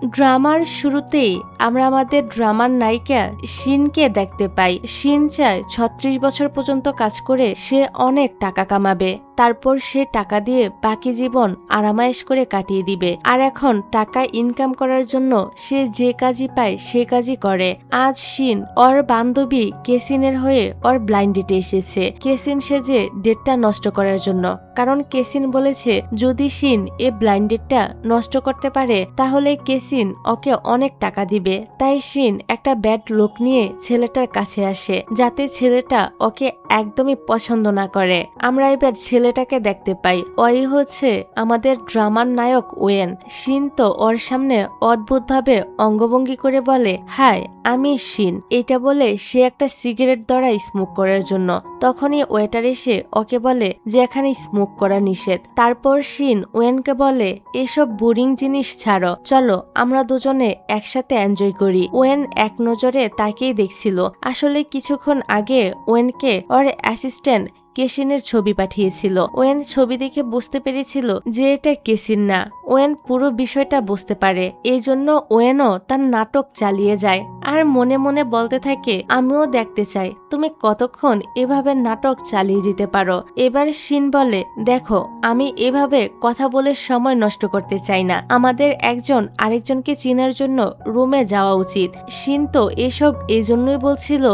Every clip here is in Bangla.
ড্রামার শুরুতেই আমরা আমাদের ড্রামার নায়িকা শিনকে দেখতে পাই। শিন চায় ৩৬ বছর পর্যন্ত কাজ করে সে অনেক টাকা কামাবে, তারপর সে টাকা দিয়ে বাকি জীবন আরামায়েশ করে কাটিয়ে দিবে। আর এখন টাকা ইনকাম করার জন্য সে যে কাজই পায় সে কাজই করে। আজ শিন ওর বান্ধবী কেসিনের হয়ে ওর ব্লাইন্ড ডেটে এসেছে, কেসিন সেজে ডেটটা নষ্ট করার জন্য। কারণ কেসিন বলেছে যদি শিন এ ব্লাইন্ড ডেটটা নষ্ট করতে পারে তাহলে কেসিন ওকে অনেক টাকা দিবে। তাই শিন একটা ব্যাড লুক নিয়ে ছেলেটার কাছে আসে যাতে ছেলেটা ওকে একদমই পছন্দ না করে। আমরা এবার ছেলেটাকে দেখতে পাই, ওই হচ্ছে আমাদের ড্রামার নায়ক ওয়েন। শিন তো ওর সামনে অদ্ভুতভাবে অঙ্গভঙ্গি করে বলে, হাই আমি শিন। এটা বলে সে একটা সিগারেট ধরায় স্মোক করার জন্য। তখনই ওয়েটার এসে ওকে বলে যে এখানে স্মোক করা নিষেধ। তারপর শিন ওয়েনকে বলে এসব বোরিং জিনিস ছাড়ো, চলো আমরা দুজনে একসাথে এনজয় করি। ওয়েন এক নজরে তাকেই দেখছিল। আসলে কিছুক্ষণ আগে ওয়েনকে ওর অ্যাসিস্ট্যান্ট কেসিনের ছবি পাঠিয়েছিল। ওয়েন ছবি দেখে বুঝতে পেরেছিল যে এটা কেসিন না। ওয়েন পুরো বিষয়টা বুঝতে পারে, এই জন্য ওয়েনও তার নাটক চালিয়ে যায় আর মনে মনে বলতে থাকে আমিও দেখতে চাই তুমি কতক্ষণ এভাবে নাটক চালিয়ে যেতে পারো। এবার শিন বলে দেখো আমি এভাবে কথা বলে সময় নষ্ট করতে চাই না, আমাদের একজন আরেকজনকে চেনার জন্য রুমে যাওয়া উচিত। শিন তো এসব এই জন্যই বলছিল,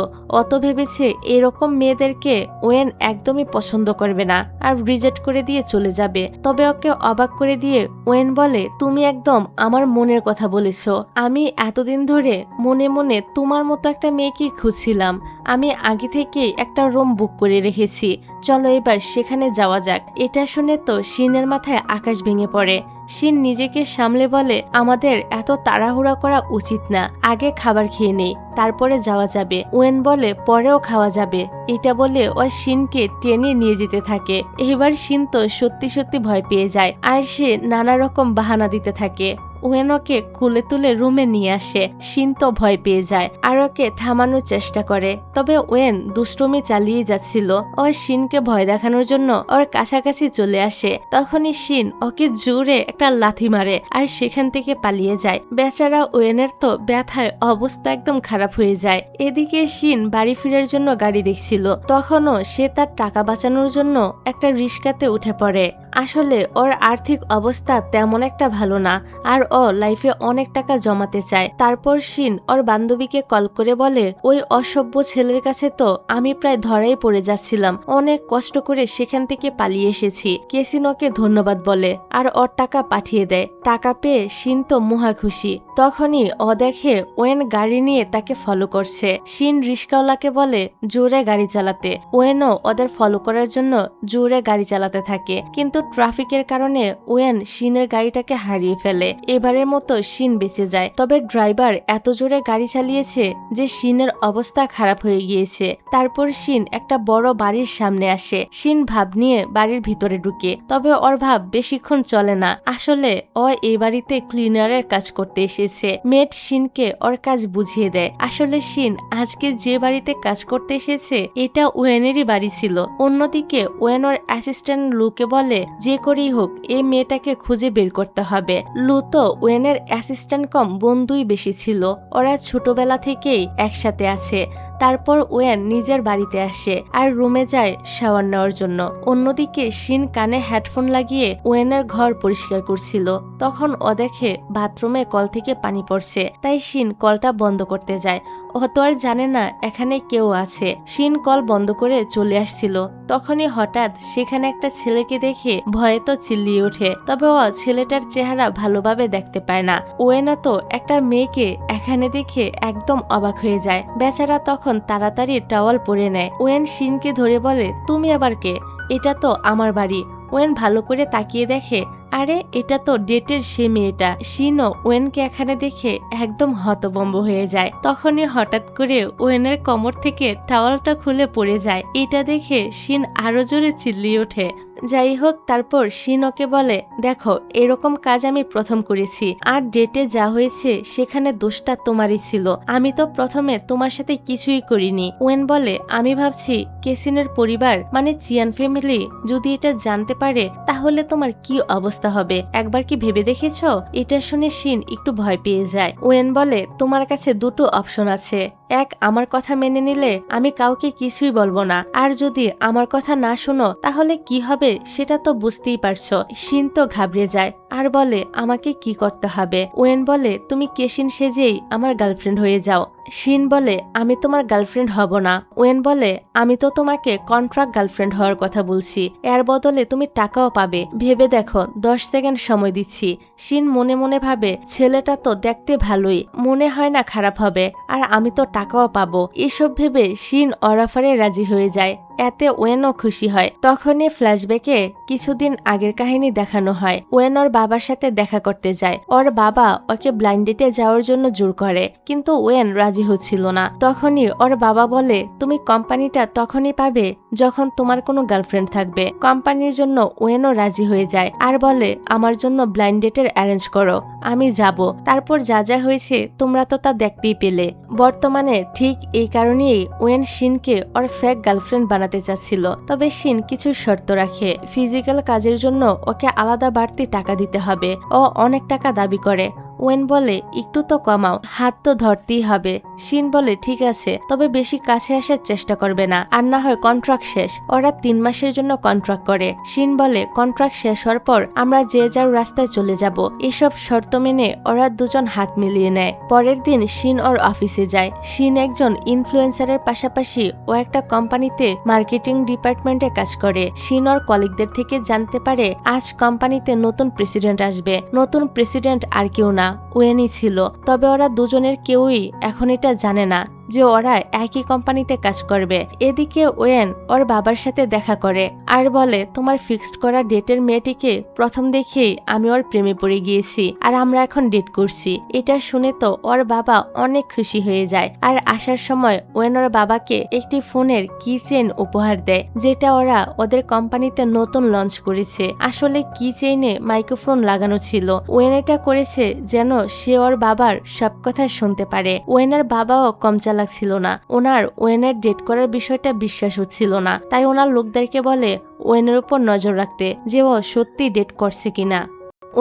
অত ভেবেছে এরকম মেয়েদেরকে ওয়েন একদমই পছন্দ করবে না আর রিজেক্ট করে দিয়ে চলে যাবে। তবে ওকে অবাক করে দিয়ে ওয়েন বলে তুমি একদম আমার মনের কথা বলেছো, আমি এতদিন ধরে মনে মনে তোমার মতো একটা মেয়েকে খুঁজছিলাম। আমি আগে থেকেই একটা রুম বুক করে রেখেছি, চলো এবার সেখানে যাওয়া যাক। এটা শুনে তো শিনের মাথায় আকাশ ভেঙে পড়ে। শিন নিজেকে সামলে বলে আমাদের এত তাড়াহুড়া করা উচিত না, আগে খাবার খেয়ে নেই তারপরে যাওয়া যাবে। ওয়েন বলে পরেও খাওয়া যাবে। এটা বলে ওই শিনকে টেনে নিয়ে যেতে থাকে। এবার শিন তো সত্যি সত্যি ভয় পেয়ে যায় আর সে নানা রকম বাহানা দিতে থাকে। ওয়েন ওকে কুলে তুলে রুমে নিয়ে আসে। শিন তো ভয় পেয়ে যায় আর ওকে থামানোর চেষ্টা করে, তবে ওয়েন দুষ্টুমি চালিয়ে যাচ্ছিল। ও শিনকে ভয় দেখানোর জন্য ওর কাছাকাছি চলে আসে। তখনই শিন ওকে জোরে একটা লাথি মারে আর সেখান থেকে পালিয়ে যায়। বেচারা ওয়েনের তো ব্যথায় অবস্থা একদম খারাপ হয়ে যায়। এদিকে শিন বাড়ি ফেরার জন্য গাড়ি দেখছিল, তখনও সে তার টাকা বাঁচানোর জন্য একটা রিস্কাতে উঠে পড়ে। আসলে ওর আর্থিক অবস্থা তেমন একটা ভালো না আর ও লাইফে অনেক টাকা জমাতে চায়। তারপর শিন ওর বান্ধবীকে কল করে বলে ওই অসভ্য ছেলের কাছে তো আমি প্রায় ধরাই পড়ে যাচ্ছিলাম, অনেক কষ্ট করে সেখান থেকে পালিয়ে এসেছি। কেসিন ওকে ধন্যবাদ বলে আর ওর টাকা পাঠিয়ে দেয়। টাকা পেয়ে শিন তো মহা খুশি। তখনই ও দেখে ওয়েন গাড়ি নিয়ে তাকে ফলো করছে। শিন রিস্কাওয়ালাকে বলে জোরে গাড়ি চালাতে। ওয়েনও ওদের ফলো করার জন্য জোরে গাড়ি চালাতে থাকে, কিন্তু ট্রাফিকের কারণে ওয়েন শিনের গাড়িটাকে হারিয়ে ফেলে। এবারের মতো শিন বেঁচে যায়, তবে ড্রাইভার এত জোরে গাড়ি চালিয়েছে যে শিনের অবস্থা খারাপ হয়ে গিয়েছে। তারপর শিন একটা বড় বাড়ির সামনে আসে। শিন ভাব নিয়ে বাড়ির ভিতরে ঢুকে, তবে ওর ভাব বেশিক্ষণ চলে না। আসলে ও এই বাড়িতে ক্লিনারের কাজ করতে এসেছে। মেট শিনকে ওর কাজ বুঝিয়ে দেয়। আসলে শিন আজকে যে বাড়িতে কাজ করতে এসেছে এটা ওয়েনেরই বাড়ি ছিল। অন্যদিকে ওয়েন ওর অ্যাসিস্ট্যান্ট লুকে বলে যে করেই হোক এই মেয়েটাকে খুঁজে বের করতে হবে। লু তো ওয়েনের অ্যাসিস্ট্যান্ট কম বন্ধুই বেশি ছিল, ওরা ছোটবেলা থেকেই একসাথে আছে। তারপর ওয়েন নিজের বাড়িতে আসে আর রুমে যায় শাওয়ার নেওয়ার জন্য। অন্যদিকে শিন কানে হেডফোন লাগিয়ে ওয়েনের ঘর পরিষ্কার করছিল। তখন ও দেখে বাথরুমে কল থেকে পানি পড়ছে, তাই শিন কলটা বন্ধ করতে যায়। ও তো আর জানে না এখানে কেউ আছে। শিন কল বন্ধ করে চলে আসছিল, তখনই হঠাৎ সেখানে একটা ছেলেকে দেখে ভয়ে তো চিল্লিয়ে ওঠে। তবে ও ছেলেটার চেহারা ভালোভাবে দেখতে পায় না। ওয়েনা তো একটা মেয়েকে এখানে দেখে একদম অবাক হয়ে যায়। বেচারা তখন তাড়াতাড়ি টাওয়াল পরে নেয়। ওয়েন শিনকে ধরে বলে তুমি আবার কে? এটা তো আমার বাড়ি। ওয়েন ভালো করে তাকিয়ে দেখে আরে এটা তো ডেটের সে মেয়েটা। শিনও ওয়েনকে এখানে দেখে একদম হতভম্ব হয়ে যায়। তখনই হঠাৎ করে ওয়েনের কোমর থেকে টাওয়ালটা খুলে পড়ে যায়। এটা দেখে শিন আরো জোরে চিল্লিয়ে ওঠে। যাই হোক, তারপর শিন ওকে বলে দেখো এরকম কাজ আমি প্রথম করেছি আর ডেটে যা হয়েছে সেখানে দোষটা তোমারই ছিল, আমি তো প্রথমে তোমার সাথে কিছুই করিনি। ওয়েন বলে আমি ভাবছি কেসিনের পরিবার মানে চিয়ান ফ্যামিলি যদি এটা জানতে পারে তাহলে তোমার কি অবস্থা অবস্থা হবে একবার কি ভেবে দেখেছো? এটা শুনে শিন একটু ভয় পেয়ে যায়। ওয়েন বলে, তোমার কাছে দুটো অপশন আছে। এক, আমার কথা মেনে নিলে আমি কাউকে কিছুই বলবো না, আর যদি আমার কথা না শোনো তাহলে কি হবে সেটা তো বুঝতেই পারছো। শিন তো ঘাবড়ে যায় আর বলে, আমাকে কি করতে হবে? ওয়েন বলে, তুমি কেশিন সেজেই আমার গার্লফ্রেন্ড হয়ে যাও। শিন বলে, আমি তোমার গার্লফ্রেন্ড হব না। ওয়েন বলে, আমি তো তোমাকে কন্ট্রাক্ট গার্লফ্রেন্ড হওয়ার কথা বলছি, এর বদলে তুমি টাকাও পাবে। ভেবে দেখো, 10 সেকেন্ড সময় দিচ্ছি। শিন মনে মনে ভাবে, ছেলেটা তো দেখতে ভালোই, মনে হয় না খারাপ হবে, আর আমি তো টাকাও পাবো। এসব ভেবে শিন ওর অফারে রাজি হয়ে যায়। এতে ওয়েনও খুশি হয়। তখনই ফ্ল্যাশব্যাকে কিছুদিন আগের কাহিনী দেখানো হয়। ওয়েন ওর বাবার সাথে দেখা করতে যায়। ওর বাবা ওকে ব্লাইন্ড ডেটে যাওয়ার জন্য জোর করে, কিন্তু ওয়েন রাজি হচ্ছিল না। তখনই ওর বাবা বলে, তুমি কোম্পানিটা তখনই পাবে যখন তোমার কোনো গার্লফ্রেন্ড থাকবে। কোম্পানির জন্য ওয়েনও রাজি হয়ে যায় আর বলে, আমার জন্য ব্লাইন্ড ডেটের অ্যারেঞ্জ করো, আমি যাব। তারপর যা যা হয়েছে তোমরা তো তা দেখতেই পেলে। বর্তমানে ঠিক এই কারণেই ওয়েন শিনকে ওর ফেক গার্লফ্রেন্ড বানাতে চাচ্ছিল। তবে শিন কিছু শর্ত রাখে। ফিজিক্যাল কাজের জন্য ওকে আলাদা বাড়তি টাকা দিতে হবে। ও অনেক টাকা দাবি করে। ওয়েন বলে, একটু তো কমাও, হাত তো ধরতেই হবে। শিন বলে, ঠিক আছে, তবে বেশি কাছে আসার চেষ্টা করবে না, আর না হয় কন্ট্রাক্ট শেষ। ওরা 3 মাসের জন্য কন্ট্রাক্ট করে। শিন বলে, কন্ট্রাক্ট শেষ হওয়ার পর আমরা যে যার রাস্তায় চলে যাব। এসব শর্ত মেনে ওরা দুজন হাত মিলিয়ে নেয়। পরের দিন শিন ওর অফিসে যায়। শিন একজন ইনফ্লুয়েন্সারের পাশাপাশি ও একটা কোম্পানিতে মার্কেটিং ডিপার্টমেন্টে কাজ করে। শিন ওর কলিগদের থেকে জানতে পারে আজ কোম্পানিতে নতুন প্রেসিডেন্ট আসবে। নতুন প্রেসিডেন্ট আর কেউ না, ওয়েনই ছিল। তবে ওরা দুজনের কেউই এখন এটা জানে না যে ওরা একই কোম্পানিতে কাজ করবে। এদিকে ওয়েন ওর বাবার সাথে দেখা করে আর বলে, তোমার ফিক্সড করা ডেটের মেয়েটিকে প্রথম দেখেই আমি ওর প্রেমে পড়ে গিয়েছি, আর আমরা এখন ডেট করছি। এটা শুনে তো ওর বাবা অনেক খুশি হয়ে যায়। আর আসার সময় ওয়েন ওর বাবাকে একটি ফোনের কি চেইন উপহার দেয়, যেটা ওরা ওদের কোম্পানিতে নতুন লঞ্চ করেছে। আসলে কি চেইনে মাইক্রোফোন লাগানো ছিল। ওয়েন এটা করেছে যেন সে ওর বাবার সব কথা শুনতে পারে। ওয়েনের বাবাও কম লাগছিল না। ওনার ওয়েনের ডেট করার বিষয়টা বিশ্বাস হচ্ছিল না, তাই ওনার লোকদেরকে বলে ওয়েনের উপর নজর রাখতে, যে ও সত্যি ডেট করছে কিনা।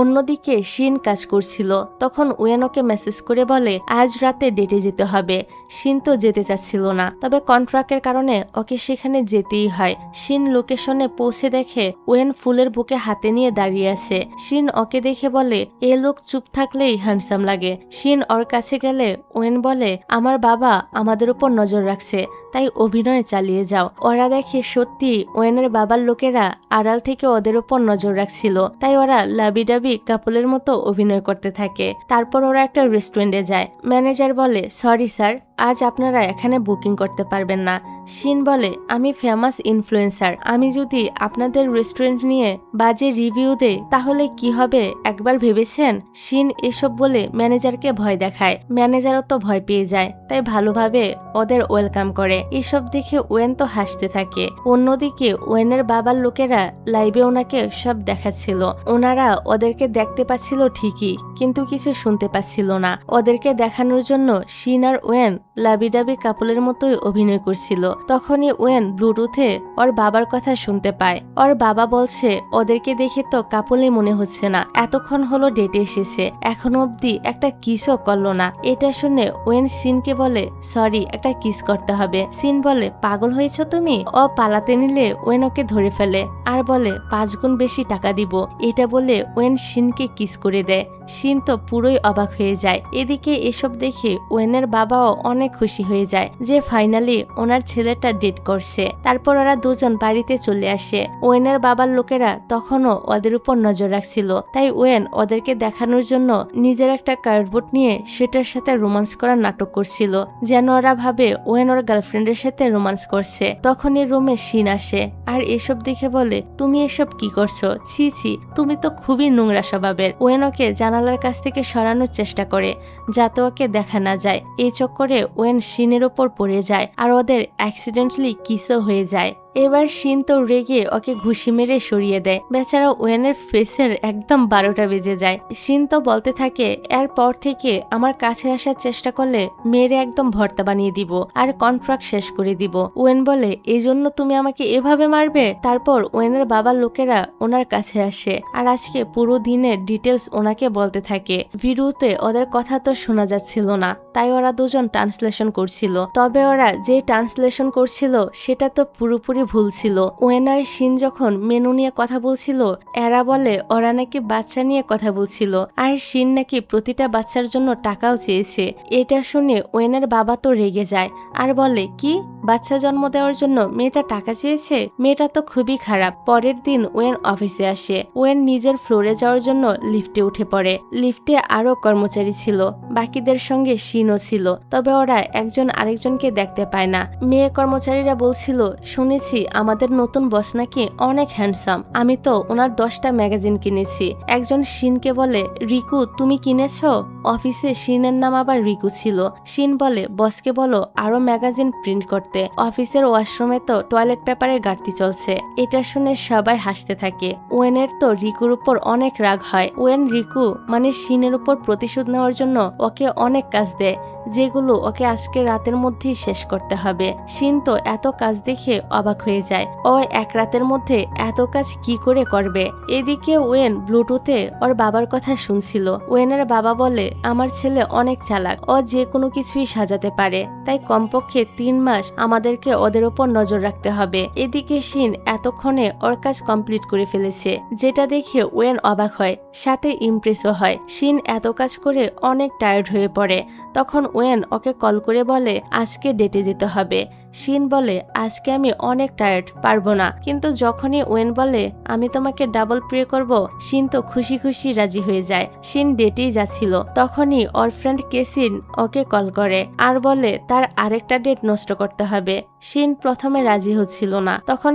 অন্যদিকে শিন কাজ করছিল। তখন ওয়েন ওকে মেসেজ করে বলে, আজ রাতে ডেটে যেতে হবে। শিন তো যেতে চাচ্ছিল না, তবে কন্ট্রাক্টের কারণে ওকে সেখানে যেতেই হয়। শিন লোকেশনে পৌঁছে দেখে ওয়েন ফুলের বুকে হাতে নিয়ে দাঁড়িয়ে আছে। শিন ওকে দেখে বলে, এ লোক চুপ থাকলেই হ্যান্ডসাম লাগে। শিন ওর কাছে গেলে ওয়েন বলে, আমার বাবা আমাদের উপর নজর রাখছে, তাই অভিনয় চালিয়ে যাও। ওরা দেখে সত্যি ওয়েনের বাবার লোকেরা আড়াল থেকে ওদের উপর নজর রাখছিল, তাই ওরা লাবিডাবি কাপলের মতো অভিনয় করতে থাকে। তারপর ওরা একটা রেস্টুরেন্টে যায়। ম্যানেজার বলে, সরি স্যার, আজ আপনারা এখানে বুকিং করতে পারবেন না। শিন বলে, আমি ফেমাস ইনফ্লুয়েন্সার, আমি যদি আপনাদের রেস্টুরেন্ট নিয়ে বাজে রিভিউ দেই তাহলে কি হবে একবার ভেবেছেন? শিন এসব বলে ম্যানেজারকে ভয় দেখায়। ম্যানেজারও তো ভয় পেয়ে যায়, তাই ভালোভাবে ওদের ওয়েলকাম করে। এসব দেখে ওয়েন তো হাসতে থাকে। অন্যদিকে ওয়েনের বাবার লোকেরা লাইভে ওনাকে সব দেখাচ্ছিল। ওনারা ওদেরকে দেখতে পাচ্ছিল ঠিকই, কিন্তু কিছু শুনতে পাচ্ছিল না। ওদেরকে দেখানোর জন্য শিন আর ওয়েন লাবিডাবি কাপলের মতোই অভিনয় করছিল। তখনই ওয়েন ব্লুটুথে ওর বাবার কথা শুনতে পায়। ওর বাবা বলছে, ওদেরকে দেখে তো কাপলই মনে হচ্ছে না, এতক্ষণ হলো ডেটে এসেছে, এখনো অব্দি একটা কিসও করলো না। এটা শুনে ওয়েন সিনকে বলে, সরি, একটা কিস করতে হবে। সিন বলে, পাগল হয়েছ তুমি? ও পালাতে নিলে ওয়েন ওকে ধরে ফেলে আর বলে 5 গুণ বেশি টাকা দিব। এটা বলে ওয়েন শিনকে কিস করে দেয়। শিন তো পুরোই অবাক হয়ে যায়। এদিকে এসব দেখে ওয়েনের বাবাও অনেক খুশি হয়ে যায় যে ফাইনালি ওনার ছেলেটা ডেট করছে। তারপর ওরা দুজন বাড়িতে চলে আসে। ওয়েনের বাবার লোকেরা তখনও ওদের উপর নজর রাখছিল, তাই ওয়েন ওদেরকে দেখানোর জন্য নিজের একটা কার্ডবোর্ড নিয়ে সেটার সাথে রোমান্স করার নাটক করছিল, যেন ওরা ভাবে ওয়েন ওর গার্লফ্রেন্ডের সাথে রোমান্স করছে। তখনই রুমে শিন আসে আর এসব দেখে বলে, তুমি এসব কি করছো? ছি ছি, তুমি তো খুবই নোংরা স্বভাবের। ওয়েন ওকে জানালার কাছ থেকে সরানোর চেষ্টা করে যাতে ওকে দেখা না যায়। এই চক্করে ওয়েন শিনের ওপর পড়ে যায় আর ওদের অ্যাক্সিডেন্টলি কিসও হয়ে যায়। এবার শিন তো রেগে ওকে ঘুষি মেরে সরিয়ে দেয়। বেচারা ওয়েনের ফেসের একদম 12টা বেজে যায়। শিন তো বলতে থাকে এরপর থেকে আমার কাছে আসার চেষ্টা করলে মেরে একদম ভর্তা বানিয়ে দিব আর কন্ট্রাক্ট শেষ করে দিব। ওয়েন বলে এই জন্য তুমি আমাকে এভাবে মারবে? তারপর ওয়েনের বাবার লোকেরা ওনার কাছে আসে আর আজকে পুরো দিনের ডিটেলস ওনাকে বলতে থাকে। ভিডিওতে ওদের কথা তো শোনা যাচ্ছিল না, তাই ওরা দুজন ট্রান্সলেশন করছিল। তবে ওরা যে ট্রান্সলেশন করছিল সেটা তো পুরোপুরি ভুল ছিল। ওয়েন আর শিন যখন মেনু নিয়ে কথা বলছিল এরা বলে ওরা নাকি বাচ্চা নিয়ে কথা বলছিল আর শিন নাকি প্রতিটা বাচ্চার জন্য টাকাও চেয়েছে। এটা শুনে ওয়েনের বাবা তো রেগে যায় আর বলে কি বাচ্চা জন্ম দেওয়ার জন্য মেয়েটা টাকা চেয়েছে? মেয়েটা তো খুবই খারাপ। পরের দিন ওয়েন অফিসে আসে। ওয়েন নিজের ফ্লোরে যাওয়ার জন্য লিফটে উঠে পড়ে। লিফটে আরো কর্মচারী ছিল, বাকিদের সঙ্গে শিনও ছিল, তবে ওরা একজন আরেকজনকে দেখতে পায় না। মেয়ে কর্মচারীরা বলছিল শুনেছি আমাদের নতুন বস নাকি অনেক হ্যান্ডসাম, আমি তো ওনার 10টা ম্যাগাজিন কিনেছি। একজন শিনকে বলে রিকু তুমি কিনেছো? অফিসে শিনের নাম আবার রিকু ছিল। শিন বলে বসকে বলো আরো ম্যাগাজিন প্রিন্ট করতে, অফিসের ওয়াশরুমে তো টয়লেট পেপারের ঘাটতি চলছে। এটা শুনে সবাই হাসতে থাকে। ওয়েনের তো রিকুর উপর অনেক রাগ হয়। ওয়েন রিকু মানে শিনের উপর প্রতিশোধ নেওয়ার জন্য ওকে অনেক কাজ দেয় যেগুলো ওকে আজকে রাতের মধ্যেই শেষ করতে হবে। শিন তো এত কাজ দেখে অবাক হয়ে যায়। ও এক রাতের মধ্যে এত কাজ কি করে করবে? এদিকে ওয়েন ব্লুটুথে ওর বাবার কথা শুনছিল। ওয়েনের বাবা বলে আমার ছেলে অনেক চালাক, ও যে কোনো কিছুই সাজাতে পারে, তাই কমপক্ষে 3 মাস আমাদেরকে ওদের উপর নজর রাখতে হবে। এদিকে শিন এতক্ষণে ওর কাজ কমপ্লিট করে ফেলেছে, যেটা দেখে ওয়েন অবাক হয়, সাথে ইমপ্রেসও হয়। শিন এত কাজ করে অনেক টায়ার্ড হয়ে পড়ে। তখন ওয়েন ওকে কল করে বলে আজকে ডেটে যেতে হবে। শিন বলে আজকে আমি অনেক টায়ার্ড, পারবো না। কিন্তু যখনই ওয়েন বলে আমি তোমাকে ডাবল প্রে করব, শিন তো খুশি খুশি রাজি হয়ে যায়। শিন ডেটেই যাচ্ছিল, তখনই ওর ফ্রেন্ড কেসিন ওকে কল করে আর বলে তার আরেকটা ডেট নষ্ট করতে হবে। শিন প্রথমে রাজি হচ্ছিল না, তখন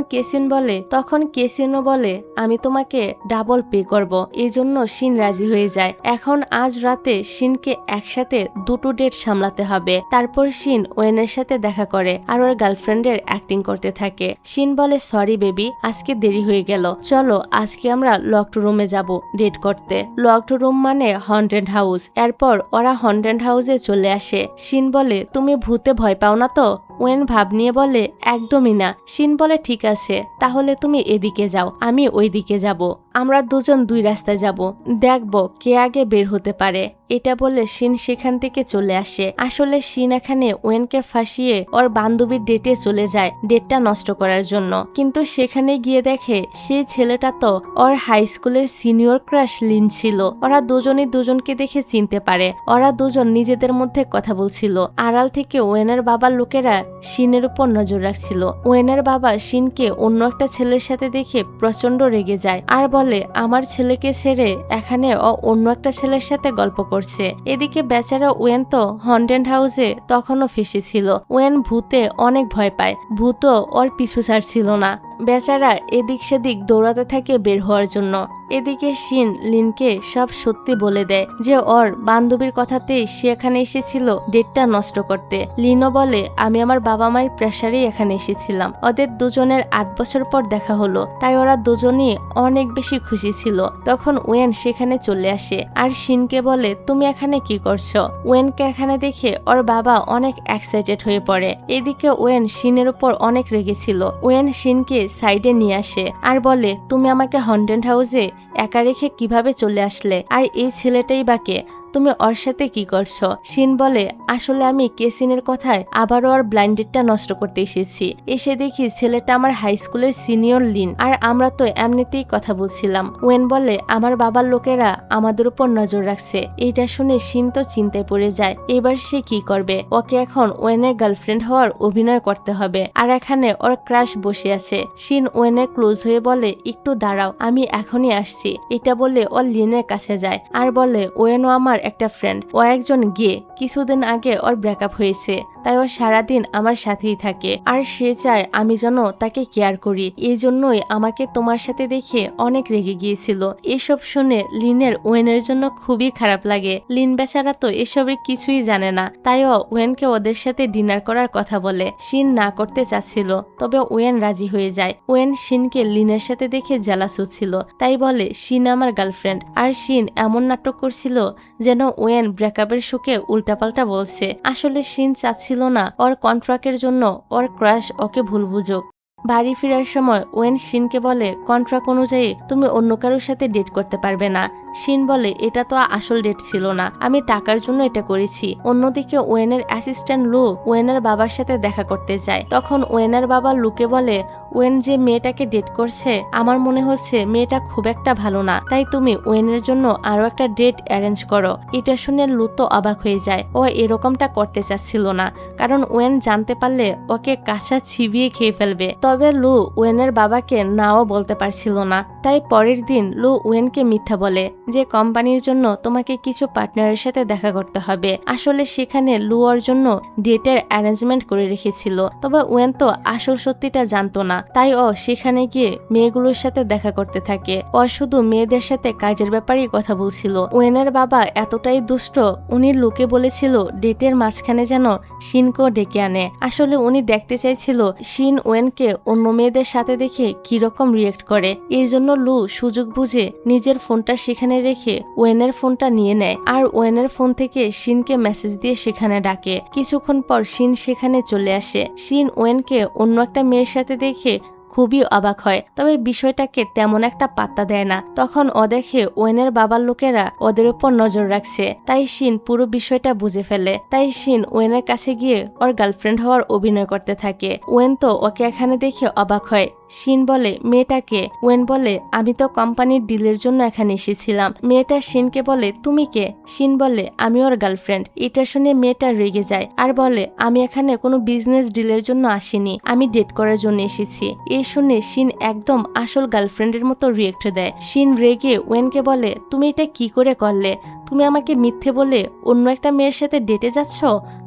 কেসিনও বলে আমি তোমাকে ডাবল পে করব। এই জন্য শিন রাজি হয়ে যায়। এখন আজ রাতে শিনকে একসাথে 2টো ডেট সামলাতে হবে। তারপর শিন ওয়েনের সাথে দেখা করে আর ওর গার্লফ্রেন্ডের অ্যাক্টিং করতে থাকে। শিন বলে সরি বেবি, আজকে দেরি হয়ে গেল, চলো আজকে আমরা লকড রুমে যাব ডেট করতে। লকড রুম মানে হন্টেড হাউস। এরপর ওরা হন্টেড হাউসে চলে আসে। শিন বলে তুমি ভূতে ভয় পাও না তো? ওয়েন ভাব নিয়ে বলে একদমই না। শিন বলে ঠিক আছে, তাহলে তুমি এদিকে যাও, আমি ওই দিকে যাব। আমরা দুজন 2 রাস্তায় যাব, দেখবো কে আগে বের হতে পারে। এটা বলে শিন সেখান থেকে চলে আসে। আসলে শিন এখানে ওয়েনকে ফাঁসিয়ে ওর বান্ধবীর ডেটে চলে যায় ডেটটা নষ্ট করার জন্য। কিন্তু সেখানে গিয়ে দেখে সেই ছেলেটা তো ওর হাই স্কুলের সিনিয়র ক্রাশ লিন ছিল। ওরা দুজনই দুজনকে দেখে চিনতে পারে। ওরা দুজন নিজেদের মধ্যে কথা বলছিল। আড়াল থেকে ওয়েনের বাবার লোকেরা শিনের উপর নজর রাখছিল। ওয়েনের বাবা শিনকে অন্য একটা ছেলের সাথে দেখে প্রচন্ড রেগে যায় আর বলে আমার ছেলেকে ছেড়ে এখানে ও অন্য একটা ছেলের সাথে গল্প করছে। এদিকে বেচারা ওয়েন তো হন্টেড হাউসে তখনও ফেসেছিল। ওয়েন ভূতে অনেক ভয় পায়, ভূতও ওর পিছু ছাড়ছিল না। বেচারা এদিক সেদিক দৌড়াতে থাকে বের হওয়ার জন্য। এদিকে শিন লিনকে সব সত্যি বলে দেয় যে ওর বান্ধবীর কথাতেই সে এখানে এসেছিল ডেটটা নষ্ট করতে। লিনও বলে আমি আমার বাবা মায়ের প্রেসারেই এখানে এসেছিলাম। ওদের দুজনের 8 বছর পর দেখা হলো, তাই ওরা দুজনই অনেক বেশি খুশি ছিল। তখন ওয়েন সেখানে চলে আসে আর শিনকে বলে তুমি এখানে কি করছো? ওয়েনকে এখানে দেখে ওর বাবা অনেক এক্সাইটেড হয়ে পড়ে। এদিকে ওয়েন শিনের উপর অনেক রেগেছিল। ওয়েন শিনকে সাইডে নিয়ে আসে আর বলে তুমি আমাকে হন্টেড হাউসে একা রেখে কিভাবে চলে আসলে? আর এই ছেলেটাই বা কে? তুমি ওর সাথে কি করছো? শিন বলে আসলে আমি কেসিনের কথায় আবারও ওর ব্লাইন্ড ডেটটা নষ্ট করতে এসেছি। এসে দেখি ছেলেটা আমার হাই স্কুলের সিনিয়র লিন, আর আমরা তো এমনিতেই কথা বলছিলাম। ওয়েন বলে আমার বাবার লোকেরা আমাদের উপর নজর রাখছে। এইটা শুনে শিন তো চিন্তায় পড়ে যায়। এবার সে কি করবে? ওকে এখন ওয়েনের গার্লফ্রেন্ড হওয়ার অভিনয় করতে হবে, আর এখানে ওর ক্রাশ বসে আছে। শিন ওয়েনের ক্লোজ হয়ে বলে একটু দাঁড়াও, আমি এখনই আসছি। এটা বলে ও লিনের কাছে যায় আর বলে ওয়েনও আমার একটা ফ্রেন্ড, ও একজন গে। কিছুদিন আগে ওর ব্রেকআপ হয়েছে, তাই ও সারাদিন আমার সাথেই থাকে আর সে চায় আমি যেন তাকে কেয়ার করি। এই জন্যই আমাকে তোমার সাথে দেখে অনেক রেগে গিয়েছিল। এসব শুনে লিনের ওয়েনের জন্য খুবই খারাপ লাগে। লিন বেচারা তো এসবের কিছুই জানে না, তাই ও ওয়েনকে ওদের সাথে ডিনার করার কথা বলে। শিন না করতে চাচ্ছিল, তবে ওয়েন রাজি হয়ে যায়। ওয়েন শিনকে লিনের সাথে দেখে জেলাস হচ্ছিল, তাই বলে শিন আমার গার্লফ্রেন্ড। আর শিন এমন নাটক করছিল যেন ওয়েন ব্রেকআপের শোকে উল্টাপাল্টা বলছে। আসলে শিন চাচ্ছিল না ওর কন্ট্রাক্টের জন্য ওর ক্রাশ ওকে ভুল বুঝুক। বাড়ি ফেরার সময় ওয়েন শিনকে বলে, কন্ট্রাক্ট অনুযায়ী তুমি অন্য কারোর সাথে ডেট করতে পারবে না। শিন বলে, এটা তো আসল ডেট ছিল না, আমি টাকার জন্য এটা করেছি। অন্যদিকে ওয়েনের অ্যাসিস্ট্যান্ট লু ওয়েনের বাবার সাথে দেখা করতে যায়। তখন ওয়েনের বাবা লুকে বলে, ওয়েন যে মেয়েটাকে ডেট করছে আমার মনে হচ্ছে মেয়েটা খুব একটা ভালো না, তাই তুমি ওয়েনের জন্য আরো একটা ডেট অ্যারেঞ্জ করো। এটা শুনে লু তো অবাক হয়ে যায়। ও এরকমটা করতে চাচ্ছিল না, কারণ ওয়েন জানতে পারলে ওকে কাঁচা ছিবিয়ে খেয়ে ফেলবে। তবে লু ওয়েনের বাবাকে নাও বলতে পারছিল না, তাই পরের দিন লু ওয়েনকে মিথ্যা বলে যে কোম্পানির জন্য তোমাকে কিছু পার্টনারের সাথে দেখা করতে হবে। আসলে সেখানে লু ওর জন্য ডেটের অ্যারেঞ্জমেন্ট করে রেখেছিল, তবে ওয়েন তো আসল সত্যিটা জানতো না, তাই ও সেখানে গিয়ে মেয়েগুলোর সাথে দেখা করতে থাকে। ও শুধু মেয়েদের সাথে কাজের ব্যাপারেই কথা বলছিল। ওয়েনের বাবা এতটাই দুষ্ট, উনি লুকে বলেছিল ডেটের মাঝখানে যেন শিনকেও ডেকে আনে। আসলে উনি দেখতে চাইছিল শিন ওয়েনকে অন্য মেয়েদের সাথে দেখে কিরকম রিয়েক্ট করে। এই জন্য লু সুযোগ বুঝে নিজের ফোনটা সেখানে রেখে ওয়েনের ফোনটা নিয়ে নেয় আর ওয়েনের ফোন থেকে শিনকে মেসেজ দিয়ে সেখানে ডাকে। কিছুক্ষণ পর শিন সেখানে চলে আসে। শিন ওয়েনকে অন্য একটা মেয়ের সাথে দেখে খুবই অবাক হয়, তবে বিষয়টাকে তেমন একটা পাত্তা দেয় না। তখন ও দেখে ওয়েনের বাবার লোকেরা ওদের উপর নজর রাখছে, তাই শিন পুরো বিষয়টা বুঝে ফেলে। তাই শিন ওয়েনের কাছে গিয়ে ওর গার্লফ্রেন্ড হওয়ার অভিনয় করতে থাকে। ওয়েন তো ওকে এখানে দেখে অবাক হয়। শিন বলে, মেয়েটাকে? ওয়েন বলে, আমি তো কোম্পানির ডিলের জন্য এখানে এসেছিলাম। মেয়েটা শিনকে বলে, তুমি কে? শিন বলে, আমি ওর গার্লফ্রেন্ড। এটা শুনে মেয়েটা রেগে যায় আর বলে, আমি এখানে কোনো বিজনেস ডিলের জন্য আসিনি, আমি ডেট করার জন্য এসেছি। এই শুনে শিন একদম আসল গার্লফ্রেন্ডের মতো রিয়েক্ট দেয়। শিন রেগে ওয়েনকে বলে, তুমি এটা কি করে করলে? তুমি আমাকে মিথ্যে বলে অন্য একটা মেয়ের সাথে ডেটে যাচ্ছ,